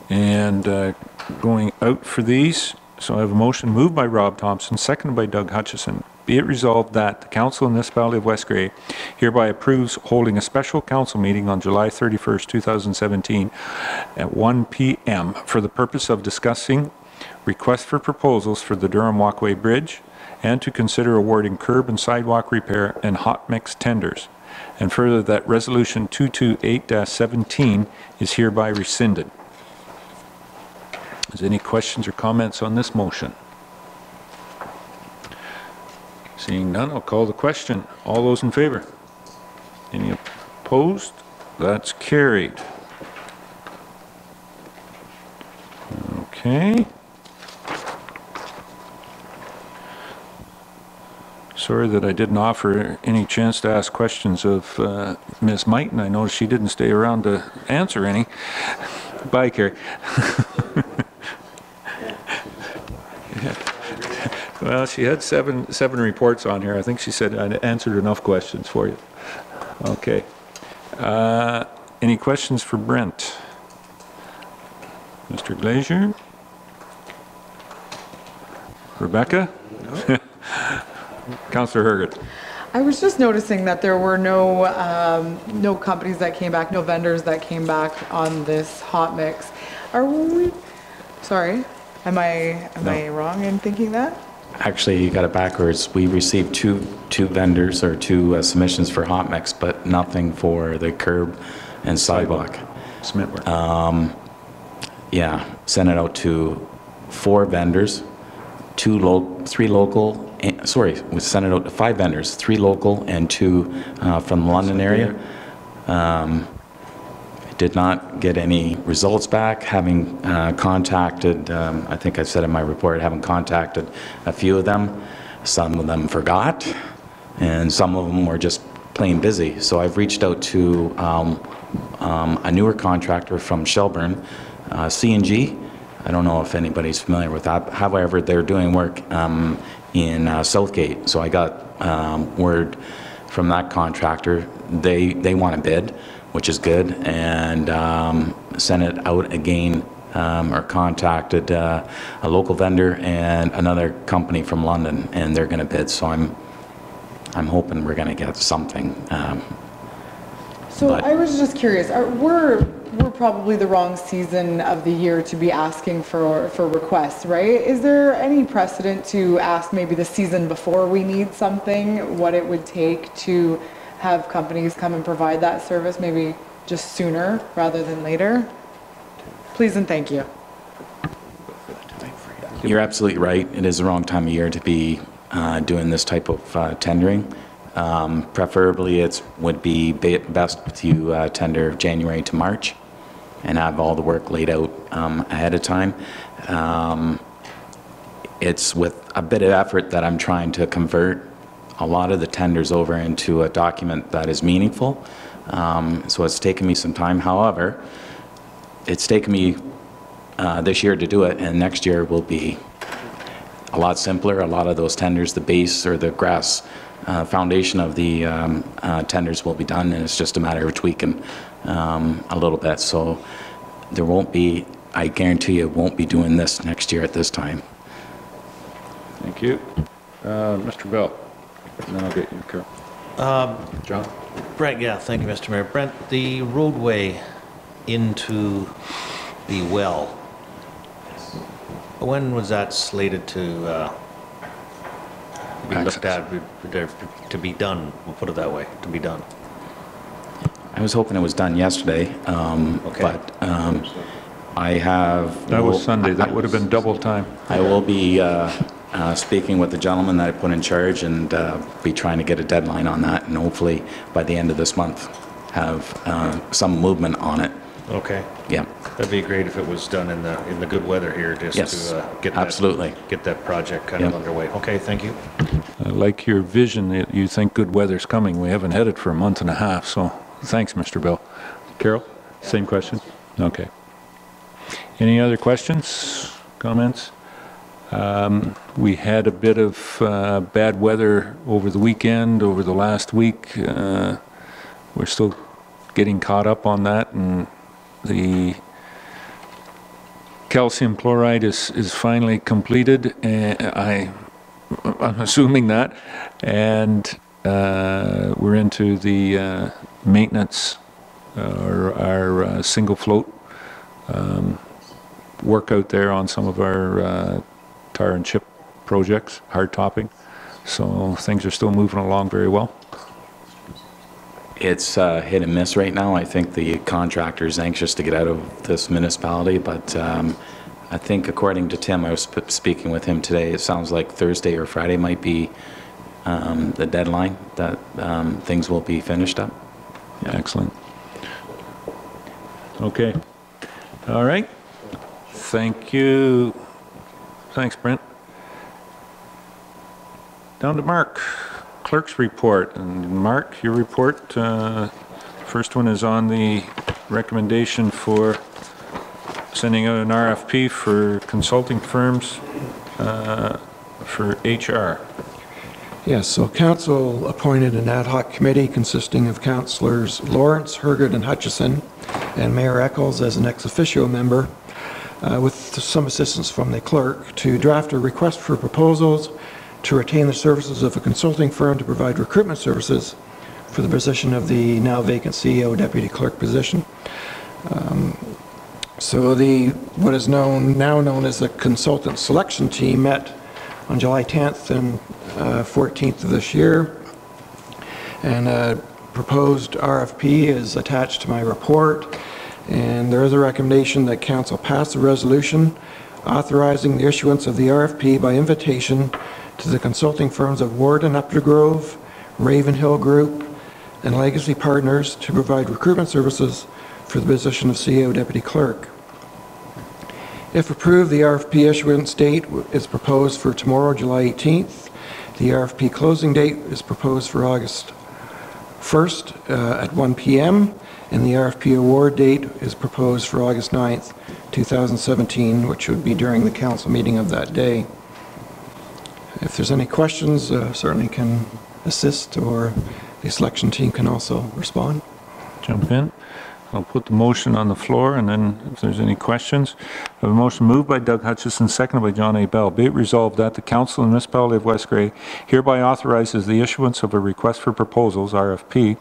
Speaker 1: And going out for these, so I have a motion moved by Rob Thompson, seconded by Doug Hutchison. Be it resolved that the Council of the Municipality of West Grey hereby approves holding a special council meeting on July 31st, 2017 at 1 p.m. for the purpose of discussing requests for proposals for the Durham Walkway Bridge and to consider awarding curb and sidewalk repair and hot mix tenders. And further, that Resolution 228-17 is hereby rescinded. Is there any questions or comments on this motion? Seeing none, I'll call the question. All those in favor? Any opposed? That's carried. Okay. Sorry that I didn't offer any chance to ask questions of Ms. Mighton. I noticed she didn't stay around to answer any. Bye, Carrie. Well, she had seven reports on here. I think she said I answered enough questions for you. Okay. Any questions for Brent? Mr. Glazier? Rebecca? No. Councillor Herget.
Speaker 7: I was just noticing that there were no companies that came back, no vendors that came back on this hot mix. Are we, sorry, am I wrong in thinking that?
Speaker 8: Actually, you got it backwards. We received two vendors or two submissions for hot mix, but nothing for the curb and sidewalk.
Speaker 1: Cement work.
Speaker 8: Yeah, sent it out to 4 vendors, 3 local. We sent it out to 5 vendors, 3 local and 2 from the London area. Did not get any results back, having contacted, I think I said in my report, having contacted a few of them. Some of them forgot, and some of them were just plain busy. So I've reached out to a newer contractor from Shelburne, C&G. I don't know if anybody's familiar with that. However, they're doing work in Southgate. So I got word from that contractor. They want a bid, which is good, and sent it out again, or contacted a local vendor and another company from London, and they're going to bid. So I'm hoping we're going to get something.
Speaker 7: So I was just curious. We're probably the wrong season of the year to be asking for requests, right? Is there any precedent to ask maybe the season before we need something, what it would take to have companies come and provide that service, maybe just sooner rather than later? Please and thank you.
Speaker 8: You're absolutely right. It is the wrong time of year to be doing this type of tendering. Preferably it would be best to tender January to March and have all the work laid out ahead of time. It's with a bit of effort that I'm trying to convert a lot of the tenders over into a document that is meaningful. So it's taken me some time. However, it's taken me this year to do it, and next year will be a lot simpler. A lot of those tenders, the base or the grass foundation of the tenders will be done, and it's just a matter of tweaking a little bit. So there won't be, I guarantee you, won't be doing this next year at this time.
Speaker 1: Thank you. Mr. Bell. And then I'll get you, Carol. John?
Speaker 14: Brent, yeah, thank you, Mr. Mayor. Brent, the roadway into the well, when was that slated to be looked at, to be done? We'll put it that way, to be done.
Speaker 8: I was hoping it was done yesterday, but I have...
Speaker 1: That was Sunday. That would have been double time.
Speaker 8: I will be speaking with the gentleman that I put in charge and be trying to get a deadline on that, and hopefully by the end of this month have some movement on it.
Speaker 4: Okay.
Speaker 8: Yeah.
Speaker 4: That'd be great if it was done in the good weather here, just
Speaker 8: Yes,
Speaker 4: to
Speaker 8: absolutely.
Speaker 4: get that project kind of
Speaker 8: Yep.
Speaker 4: underway. Okay, thank you.
Speaker 1: I like your vision that you think good weather's coming. We haven't had it for a month and a half, so thanks, Mr. Bill. Carol, same question? Okay. Any other questions, comments? We had a bit of bad weather over the weekend, over the last week. We're still getting caught up on that, and the calcium chloride is finally completed. I'm assuming that, and we're into the maintenance or our single float work out there on some of our tar and chip projects, hard topping. So things are still moving along very well.
Speaker 8: It's hit and miss right now. I think the contractor is anxious to get out of this municipality, but I think according to Tim, I was speaking with him today, it sounds like Thursday or Friday might be the deadline that things will be finished up.
Speaker 1: Yeah. Excellent. Okay. All right. Thank you. Thanks, Brent. Down to Mark, clerk's report. And Mark, your report, first one is on the recommendation for sending out an RFP for consulting firms for HR.
Speaker 10: Yes, so council appointed an ad hoc committee consisting of councillors Lawrence, Hergot, and Hutchinson, and Mayor Eccles as an ex officio member, with some assistance from the clerk, to draft a request for proposals to retain the services of a consulting firm to provide recruitment services for the position of the now vacant CEO deputy clerk position. So what is now known as the consultant selection team met on July 10th and 14th of this year, and a proposed RFP is attached to my report, and there is a recommendation that council pass a resolution authorizing the issuance of the RFP by invitation to the consulting firms of Ward and Updergrove, Ravenhill Group, and Legacy Partners to provide recruitment services for the position of CEO Deputy Clerk. If approved, the RFP issuance date is proposed for tomorrow, July 18th. The RFP closing date is proposed for August 1st at 1 p.m. and the RFP award date is proposed for August 9th, 2017, which would be during the council meeting of that day. If there's any questions, certainly can assist, or the selection team can also respond.
Speaker 1: Jump in. I'll put the motion on the floor, and then if there's any questions. I have a motion moved by Doug Hutchison, seconded by John A. Bell. Be it resolved that the Council of the Municipality of West Grey hereby authorizes the issuance of a request for proposals, RFP,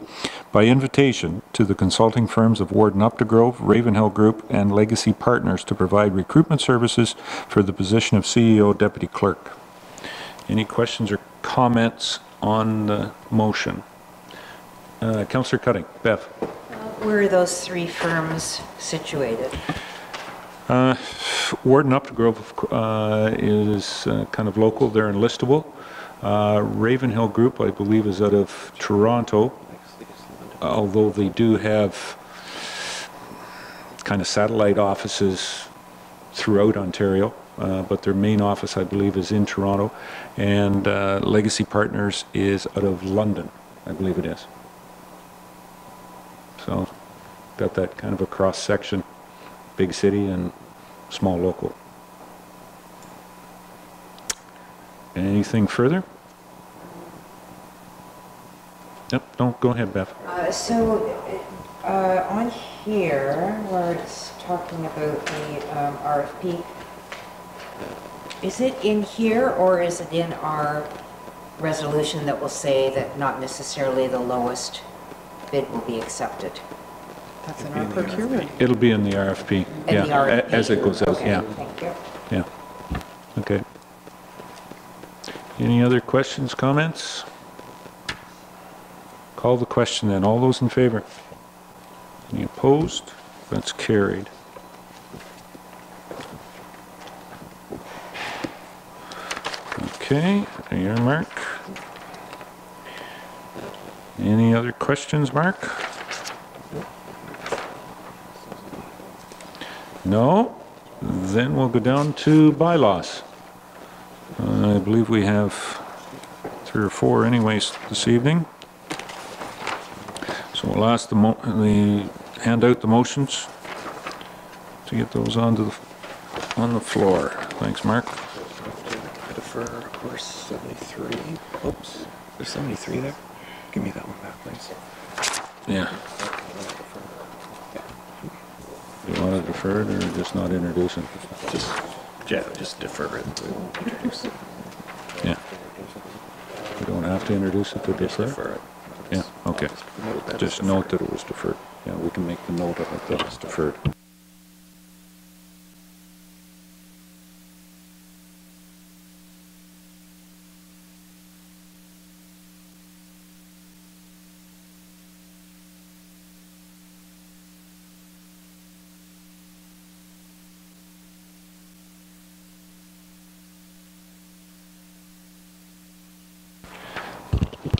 Speaker 1: by invitation to the consulting firms of Ward and Updergrove, Ravenhill Group, and Legacy Partners to provide recruitment services for the position of CEO Deputy Clerk. Any questions or comments on the motion? Councillor Cutting. Bev.
Speaker 15: Where are those three firms situated?
Speaker 1: Ward and Updergrove is kind of local. They're in Listowel. Ravenhill Group, I believe, is out of Toronto, although they do have kind of satellite offices throughout Ontario, but their main office, I believe, is in Toronto. And Legacy Partners is out of London, I believe it is. So, got that kind of a cross-section, big city and small local. Anything further? Yep, don't go ahead, Beth.
Speaker 15: On here, where it's talking about the RFP, is it in here or is it in our resolution that will say that not necessarily the lowest bid will be accepted?
Speaker 6: That's in our procurement.
Speaker 1: It'll be in the RFP,
Speaker 15: In the RFP.
Speaker 1: as it goes out,
Speaker 15: Okay,
Speaker 1: yeah.
Speaker 15: thank you.
Speaker 1: Yeah, okay. Any other questions, comments? Call the question then. All those in favor? Any opposed? That's carried. Okay, here, Mark. Any other questions, Mark? No? Then we'll go down to bylaws. I believe we have 3 or 4 anyways this evening. So we'll ask hand out the motions to get those on the floor. Thanks, Mark.
Speaker 10: I defer, of course, 73. Oops, there's 73 there. Give me that one back, please.
Speaker 1: Yeah. You want to defer it or just not introduce it?
Speaker 10: Just defer it. Introduce it.
Speaker 1: Yeah. We don't have to introduce it to defer?
Speaker 10: It.
Speaker 1: Yeah, okay. Just note that it was deferred. Yeah, we can make the note of it that it's deferred.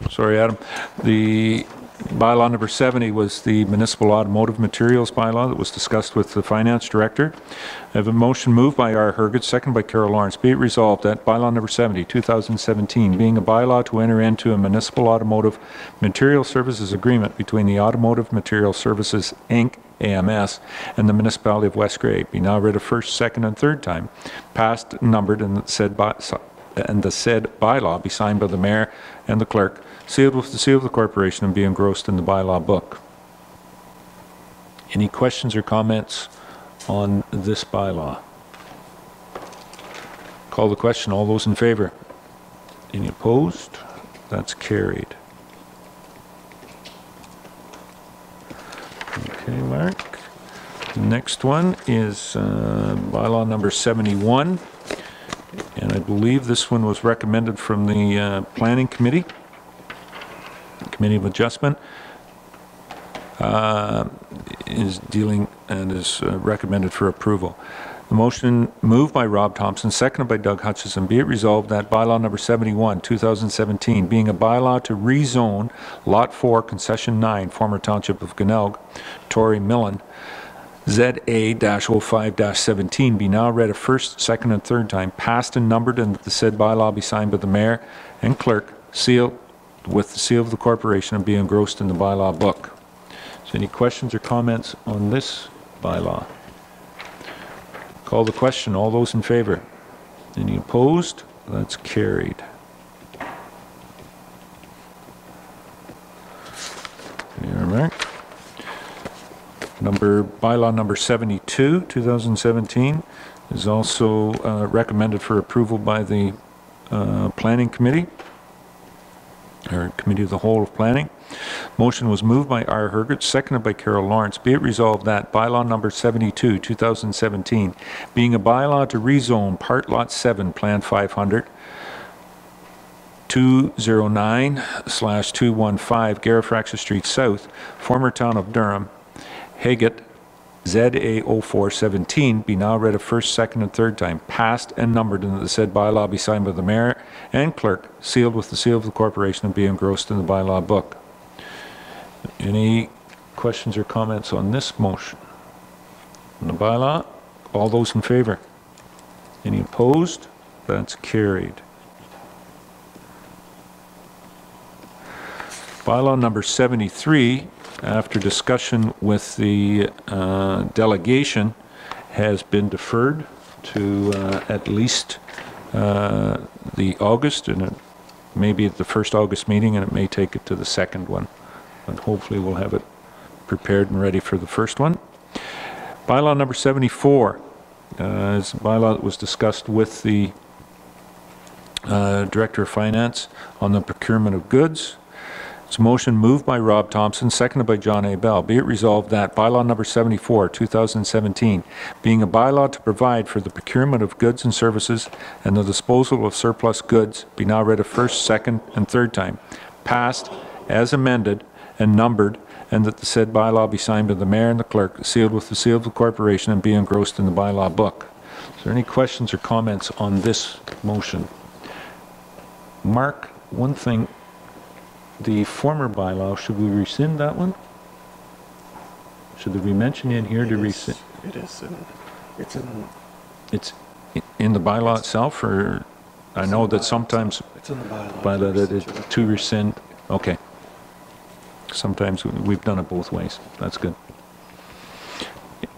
Speaker 1: Sorry, Adam. The bylaw number 70 was the municipal automotive materials bylaw that was discussed with the finance director. I have a motion moved by R. Herget, seconded by Carol Lawrence. Be it resolved that bylaw number 70, 2017, being a bylaw to enter into a municipal automotive material services agreement between the Automotive Material Services, Inc., AMS, and the Municipality of West Grey, be now read a first, second, and third time, passed, numbered, and the said bylaw be signed by the mayor and the clerk, sealed with the seal of the corporation, and be engrossed in the bylaw book. Any questions or comments on this bylaw? Call the question. All those in favor? Any opposed? That's carried. Okay, Mark. The next one is bylaw number 71. And I believe this one was recommended from the Planning Committee, Committee of Adjustment, is dealing and is recommended for approval. The motion moved by Rob Thompson, seconded by Doug Hutchinson. Be it resolved that bylaw number 71, 2017, being a bylaw to rezone Lot 4, Concession 9, former Township of Glenelg, Tory Millen, ZA-05-17, be now read a first, second, and third time, passed and numbered, and that the said bylaw be signed by the mayor and clerk, sealed with the seal of the corporation, and be engrossed in the bylaw book. So any questions or comments on this bylaw? Call the question. All those in favor? Any opposed? That's carried. There, Mark. Bylaw number 72, 2017, is also recommended for approval by the Planning Committee, or Committee of the Whole of Planning. Motion was moved by R. Herget, seconded by Carol Lawrence. Be it resolved that bylaw number 72, 2017, being a bylaw to rezone Part Lot 7, Plan 500, 209/215 Garifraxa Street South, former town of Durham, Haggett, ZA-04-17, be now read a first, second, and third time, passed and numbered, and that the said bylaw be signed by the mayor and clerk, sealed with the seal of the corporation, and be engrossed in the bylaw book. Any questions or comments on this motion? On the bylaw? All those in favor? Any opposed? That's carried. Bylaw number 73, after discussion with the delegation, has been deferred to at least the August, and it may be at the first August meeting, and it may take it to the second one. But hopefully we'll have it prepared and ready for the first one. Bylaw number 74 is a bylaw that was discussed with the Director of Finance on the procurement of goods. It's a motion moved by Rob Thompson, seconded by John A. Bell. Be it resolved that bylaw number 74, 2017, being a bylaw to provide for the procurement of goods and services and the disposal of surplus goods, be now read a first, second, and third time, passed as amended and numbered, and that the said bylaw be signed by the mayor and the clerk, sealed with the seal of the corporation, and be engrossed in the bylaw book. Is there any questions or comments on this motion? Mark, one thing. The former bylaw, should we rescind that one? Should we mention in here to rescind?
Speaker 10: It is. It's in,
Speaker 1: It's in the bylaw itself, or I know that sometimes
Speaker 10: it's in the bylaw.
Speaker 1: bylaw that is to rescind. Okay. Sometimes we've done it both ways. That's good.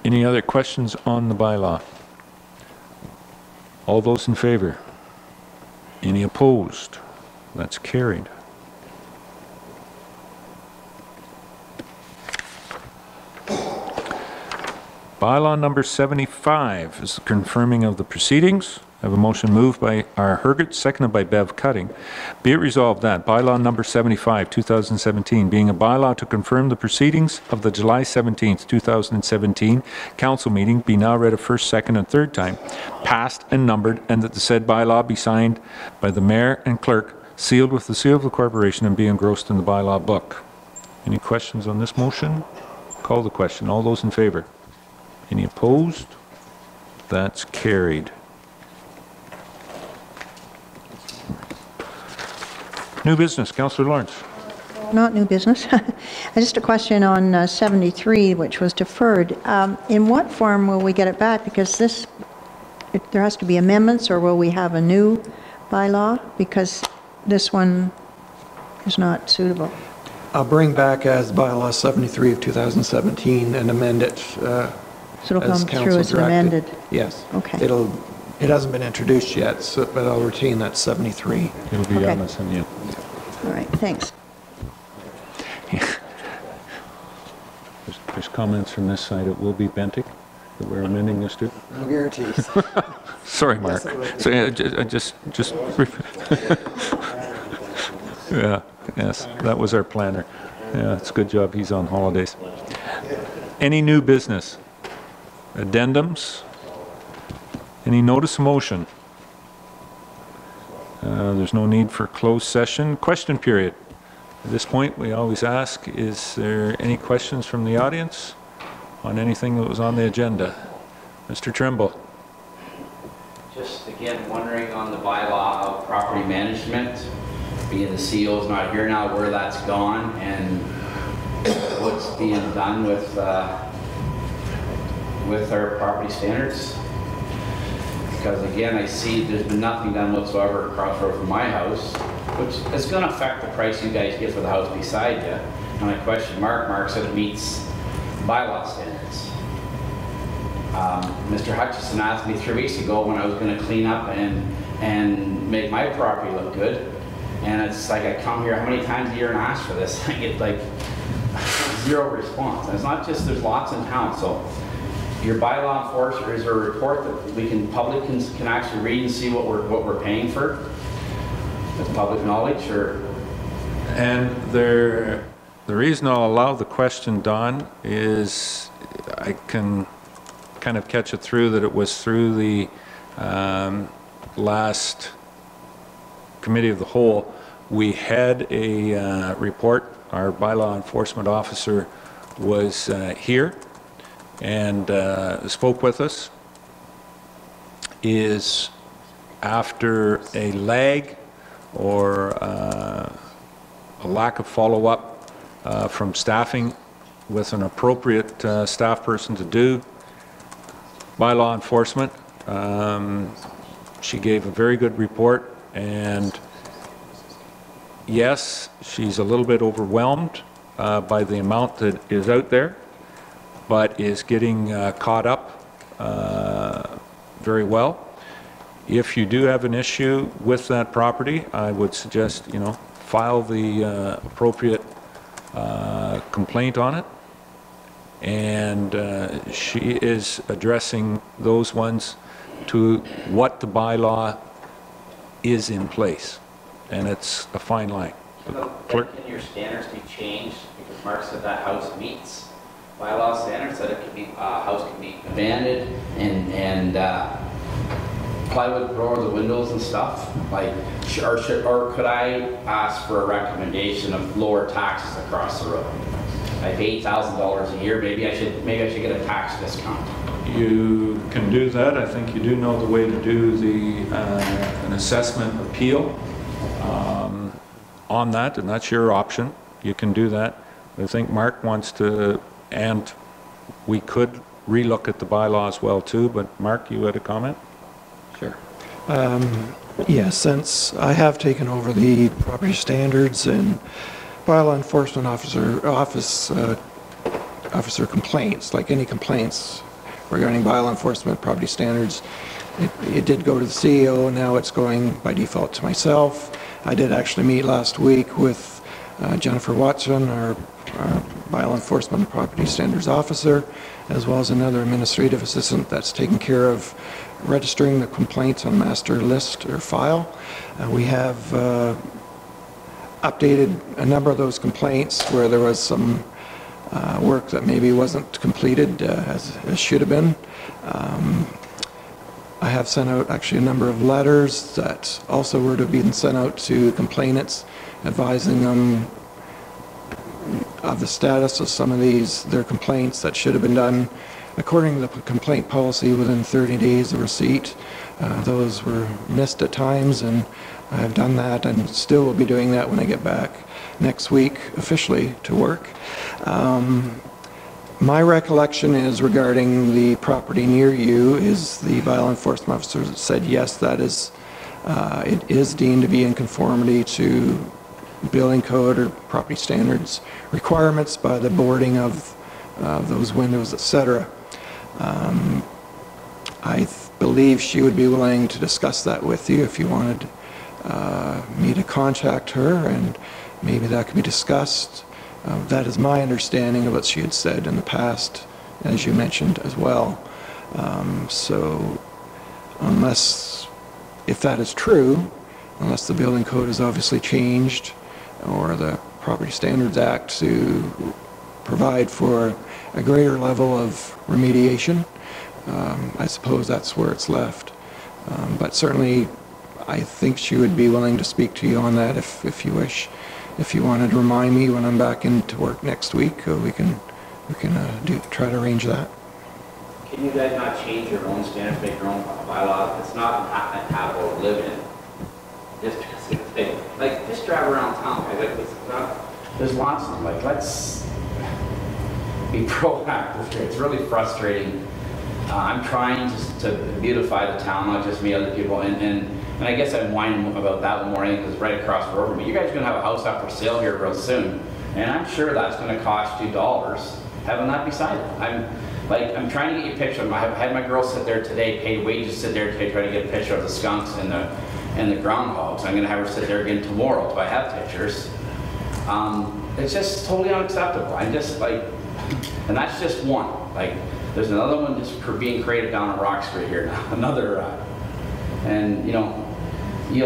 Speaker 1: Any other questions on the bylaw? All those in favor? Any opposed? That's carried. Bylaw number 75 is the confirming of the proceedings. I have a motion moved by R. Herget, seconded by Bev Cutting. Be it resolved that bylaw number 75, 2017, being a bylaw to confirm the proceedings of the July 17th, 2017 council meeting, be now read a first, second, and third time, passed and numbered, and that the said bylaw be signed by the mayor and clerk, sealed with the seal of the corporation, and be engrossed in the bylaw book. Any questions on this motion? Call the question. All those in favor? Any opposed? That's carried. New business, Councillor Lawrence.
Speaker 5: Not new business. Just a question on 73, which was deferred. In what form will we get it back? Because there has to be amendments, or will we have a new bylaw? Because this one is not suitable.
Speaker 10: I'll bring back as bylaw 73 of 2017 and amend it
Speaker 5: So it'll
Speaker 10: as
Speaker 5: come through
Speaker 10: council
Speaker 5: as
Speaker 10: directed.
Speaker 5: amended?
Speaker 10: Yes.
Speaker 5: Okay.
Speaker 10: It hasn't been introduced yet, so, but I'll retain that 73.
Speaker 1: It'll be on us, and yeah.
Speaker 5: All right, thanks.
Speaker 1: There's comments from this side. It will be Bentinck that we're amending this to.
Speaker 10: No guarantees.
Speaker 1: Sorry, Mark. So yeah, yeah, yes, that was our planner. Yeah, it's a good job he's on holidays. Any new business? Addendums? Any notice of motion? There's no need for closed session. Question period. At this point, we always ask, is there any questions from the audience on anything that was on the agenda? Mr. Trimble.
Speaker 16: Just again, wondering on the bylaw of property management, being the CEO's not here now, where that's gone and what's being done with our property standards. Because again, I see there's been nothing done whatsoever across the road from my house, which is going to affect the price you guys get for the house beside you. And I question Mark said it meets bylaw standards. Mr. Hutchinson asked me 3 weeks ago when I was going to clean up and make my property look good. And it's like I come here how many times a year and ask for this? I get like zero response. And it's not just, there's lots in town. So your bylaw enforcer, is there a report that we can, public can actually read and see what we're paying for? As public knowledge, or?
Speaker 1: And the reason I'll allow the question, Don, is I can kind of catch it through that it was through the last committee of the whole. We had a report. Our bylaw enforcement officer was here and spoke with us. Is after a lag or a lack of follow-up from staffing with an appropriate staff person to do bylaw enforcement. She gave a very good report, and yes, she's a little bit overwhelmed by the amount that is out there, but is getting caught up very well. If you do have an issue with that property, I would suggest, file the appropriate complaint on it. And she is addressing those ones to what the bylaw is in place. And it's a fine line.
Speaker 16: Can your standards be changed? Because Mark said that house meets bylaw standards, that it could be, house can be abandoned and plywood grow over the windows and stuff. Like, or could I ask for a recommendation of lower taxes across the road? I pay $8,000 a year. Maybe I should get a tax discount.
Speaker 1: You can do that. I think you do know the way to do an assessment appeal on that, and that's your option. You can do that. I think Mark wants to, and we could relook at the bylaw as well too, but Mark, you had a comment?
Speaker 10: Sure. Yeah, since I have taken over the property standards and bylaw enforcement officer complaints, like any complaints regarding bylaw enforcement, property standards, it did go to the CEO, and now it's going by default to myself. I did actually meet last week with Jennifer Watson, our bylaw enforcement and property standards officer, as well as another administrative assistant that's taking care of registering the complaints on master list or file. We have updated a number of those complaints where there was some work that maybe wasn't completed as should have been. I have sent out actually a number of letters that also were to be sent out to complainants, advising them of the status of some of their complaints that should have been done according to the complaint policy within 30 days of receipt. Those were missed at times, and I have done that and still will be doing that when I get back next week officially to work. My recollection is regarding the property near you is the bylaw enforcement officer said yes, that is, it is deemed to be in conformity to building code or property standards requirements by the boarding of those windows, etc. I believe she would be willing to discuss that with you if you wanted me to contact her, and maybe that could be discussed. That is my understanding of what she had said in the past, as you mentioned as well. So unless, if that is true, unless the building code is obviously changed or the Property Standards Act to provide for a greater level of remediation, I suppose that's where it's left. But certainly I think she would be willing to speak to you on that if you wish. If you wanted to remind me when I'm back into work next week, we can try to arrange that.
Speaker 16: Can you guys not change your own standards, make your own bylaw? It's not habitable to live in. Just drive around town. There's lots of them. Let's be proactive. It's really frustrating. I'm trying to beautify the town, not just me, other people, and I guess I'm whining about that one morning because it's right across the road from me. You guys are going to have a house up for sale here real soon, and I'm sure that's going to cost you dollars having that beside it. I'm trying to get you a picture. I had my girl sit there today, paid wages, sit there today, trying to get a picture of the skunks and the groundhogs. I'm going to have her sit there again tomorrow if I have pictures. It's just totally unacceptable. I'm just and that's just one. There's another one just being created down on Rock Street here. Another, and you know, you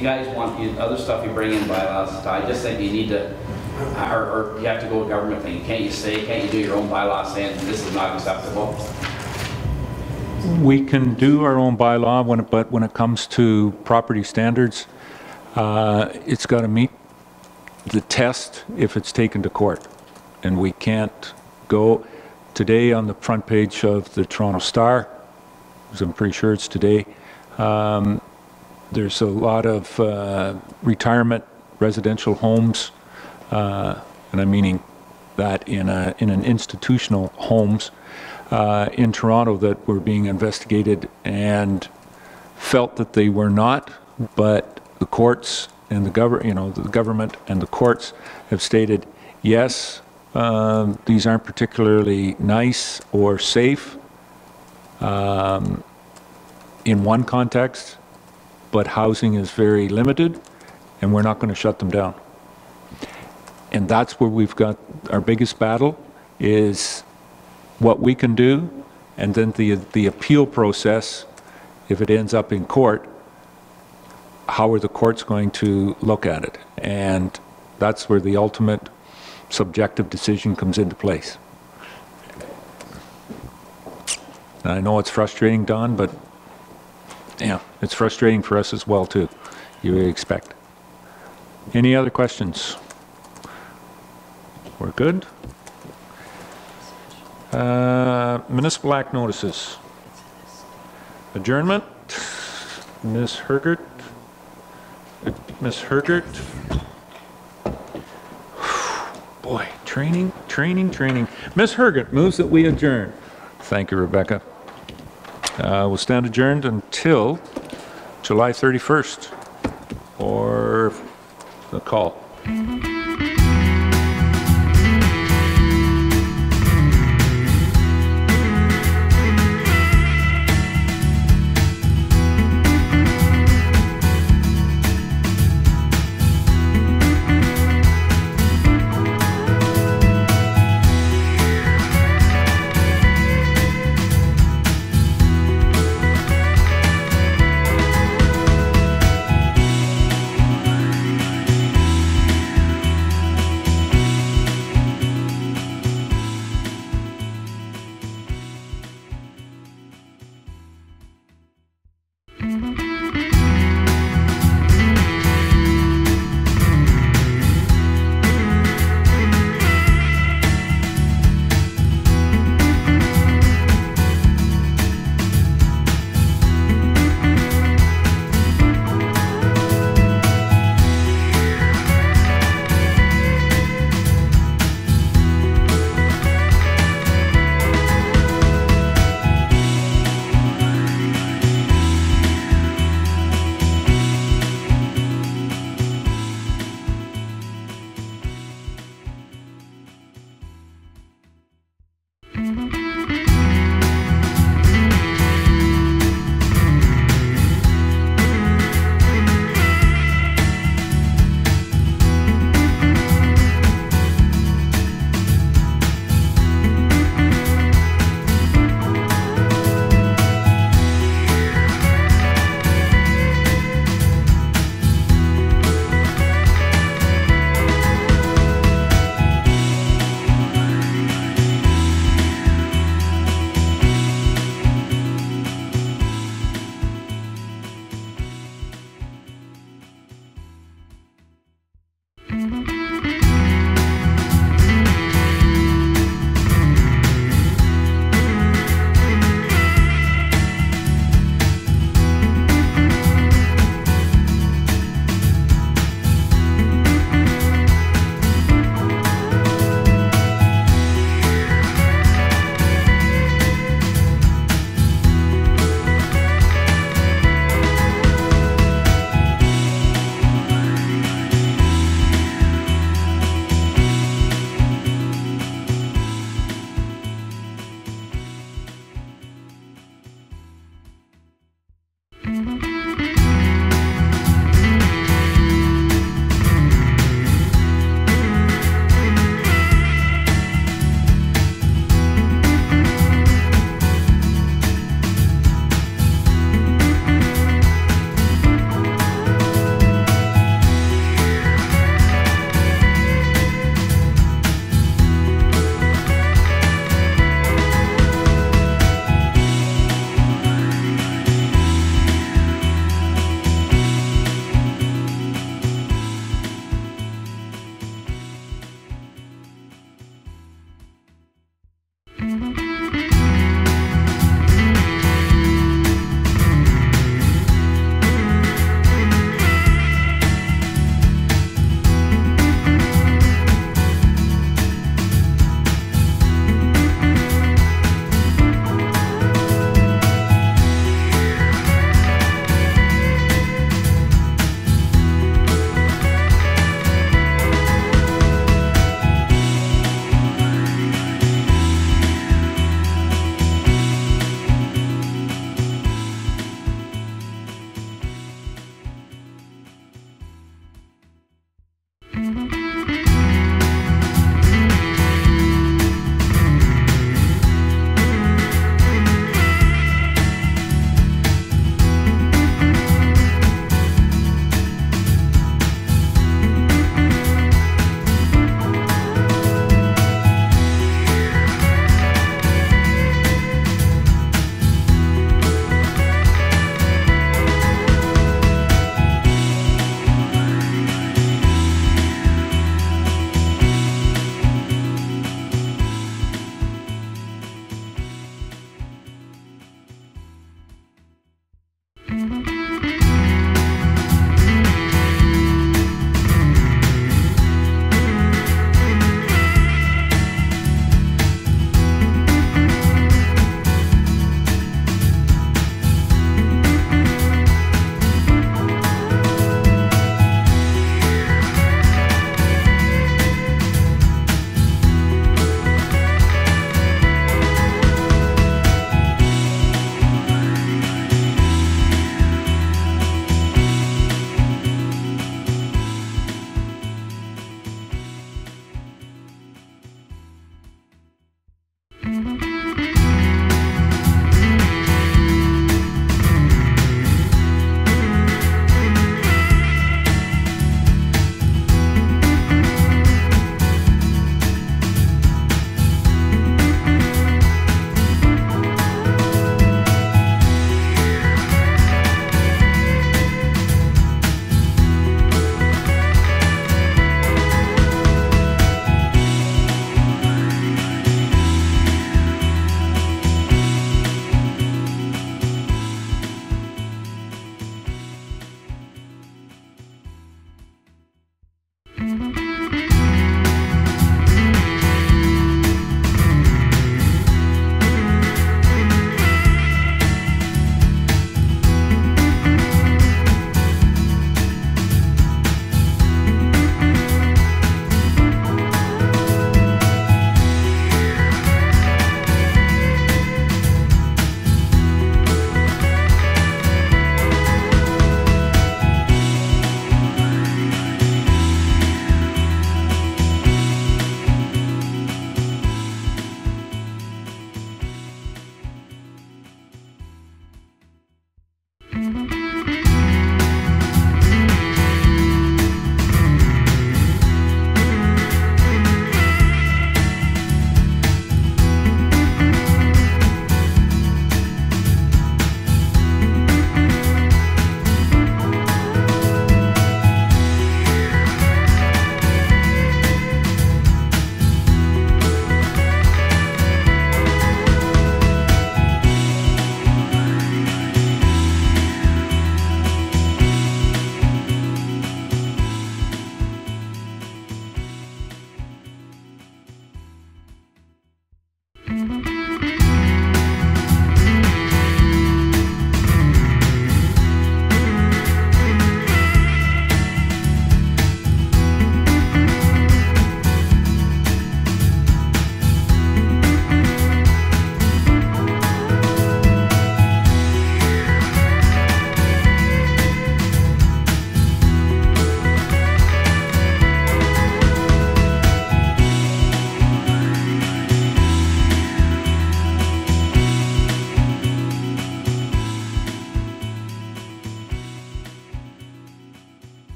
Speaker 16: guys want other stuff you bring in bylaws. I just think you need to, or you have to go with government thing. Can't you do your own bylaw saying this is not acceptable?
Speaker 1: We can do our own bylaw, but when it comes to property standards, it's got to meet the test if it's taken to court. And we can't go today on the front page of the Toronto Star, because I'm pretty sure it's today. There's a lot of retirement residential homes, and I'm meaning that in an institutional homes in Toronto that were being investigated and felt that they were not, but the courts and the government and the courts have stated, yes, these aren't particularly nice or safe in one context, but housing is very limited, and we're not going to shut them down. And that's where we've got our biggest battle, is what we can do, and then the appeal process, if it ends up in court, how are the courts going to look at it? And that's where the ultimate subjective decision comes into place. And I know it's frustrating, Don, but yeah, it's frustrating for us as well too. You would expect. Any other questions? We're good. Municipal Act notices. Adjournment. Ms. Hergert. Ms. Hergert. Boy, Training, training, training. Ms. Herget moves that we adjourn. Thank you, Rebecca. We'll stand adjourned until July 31st, or the call.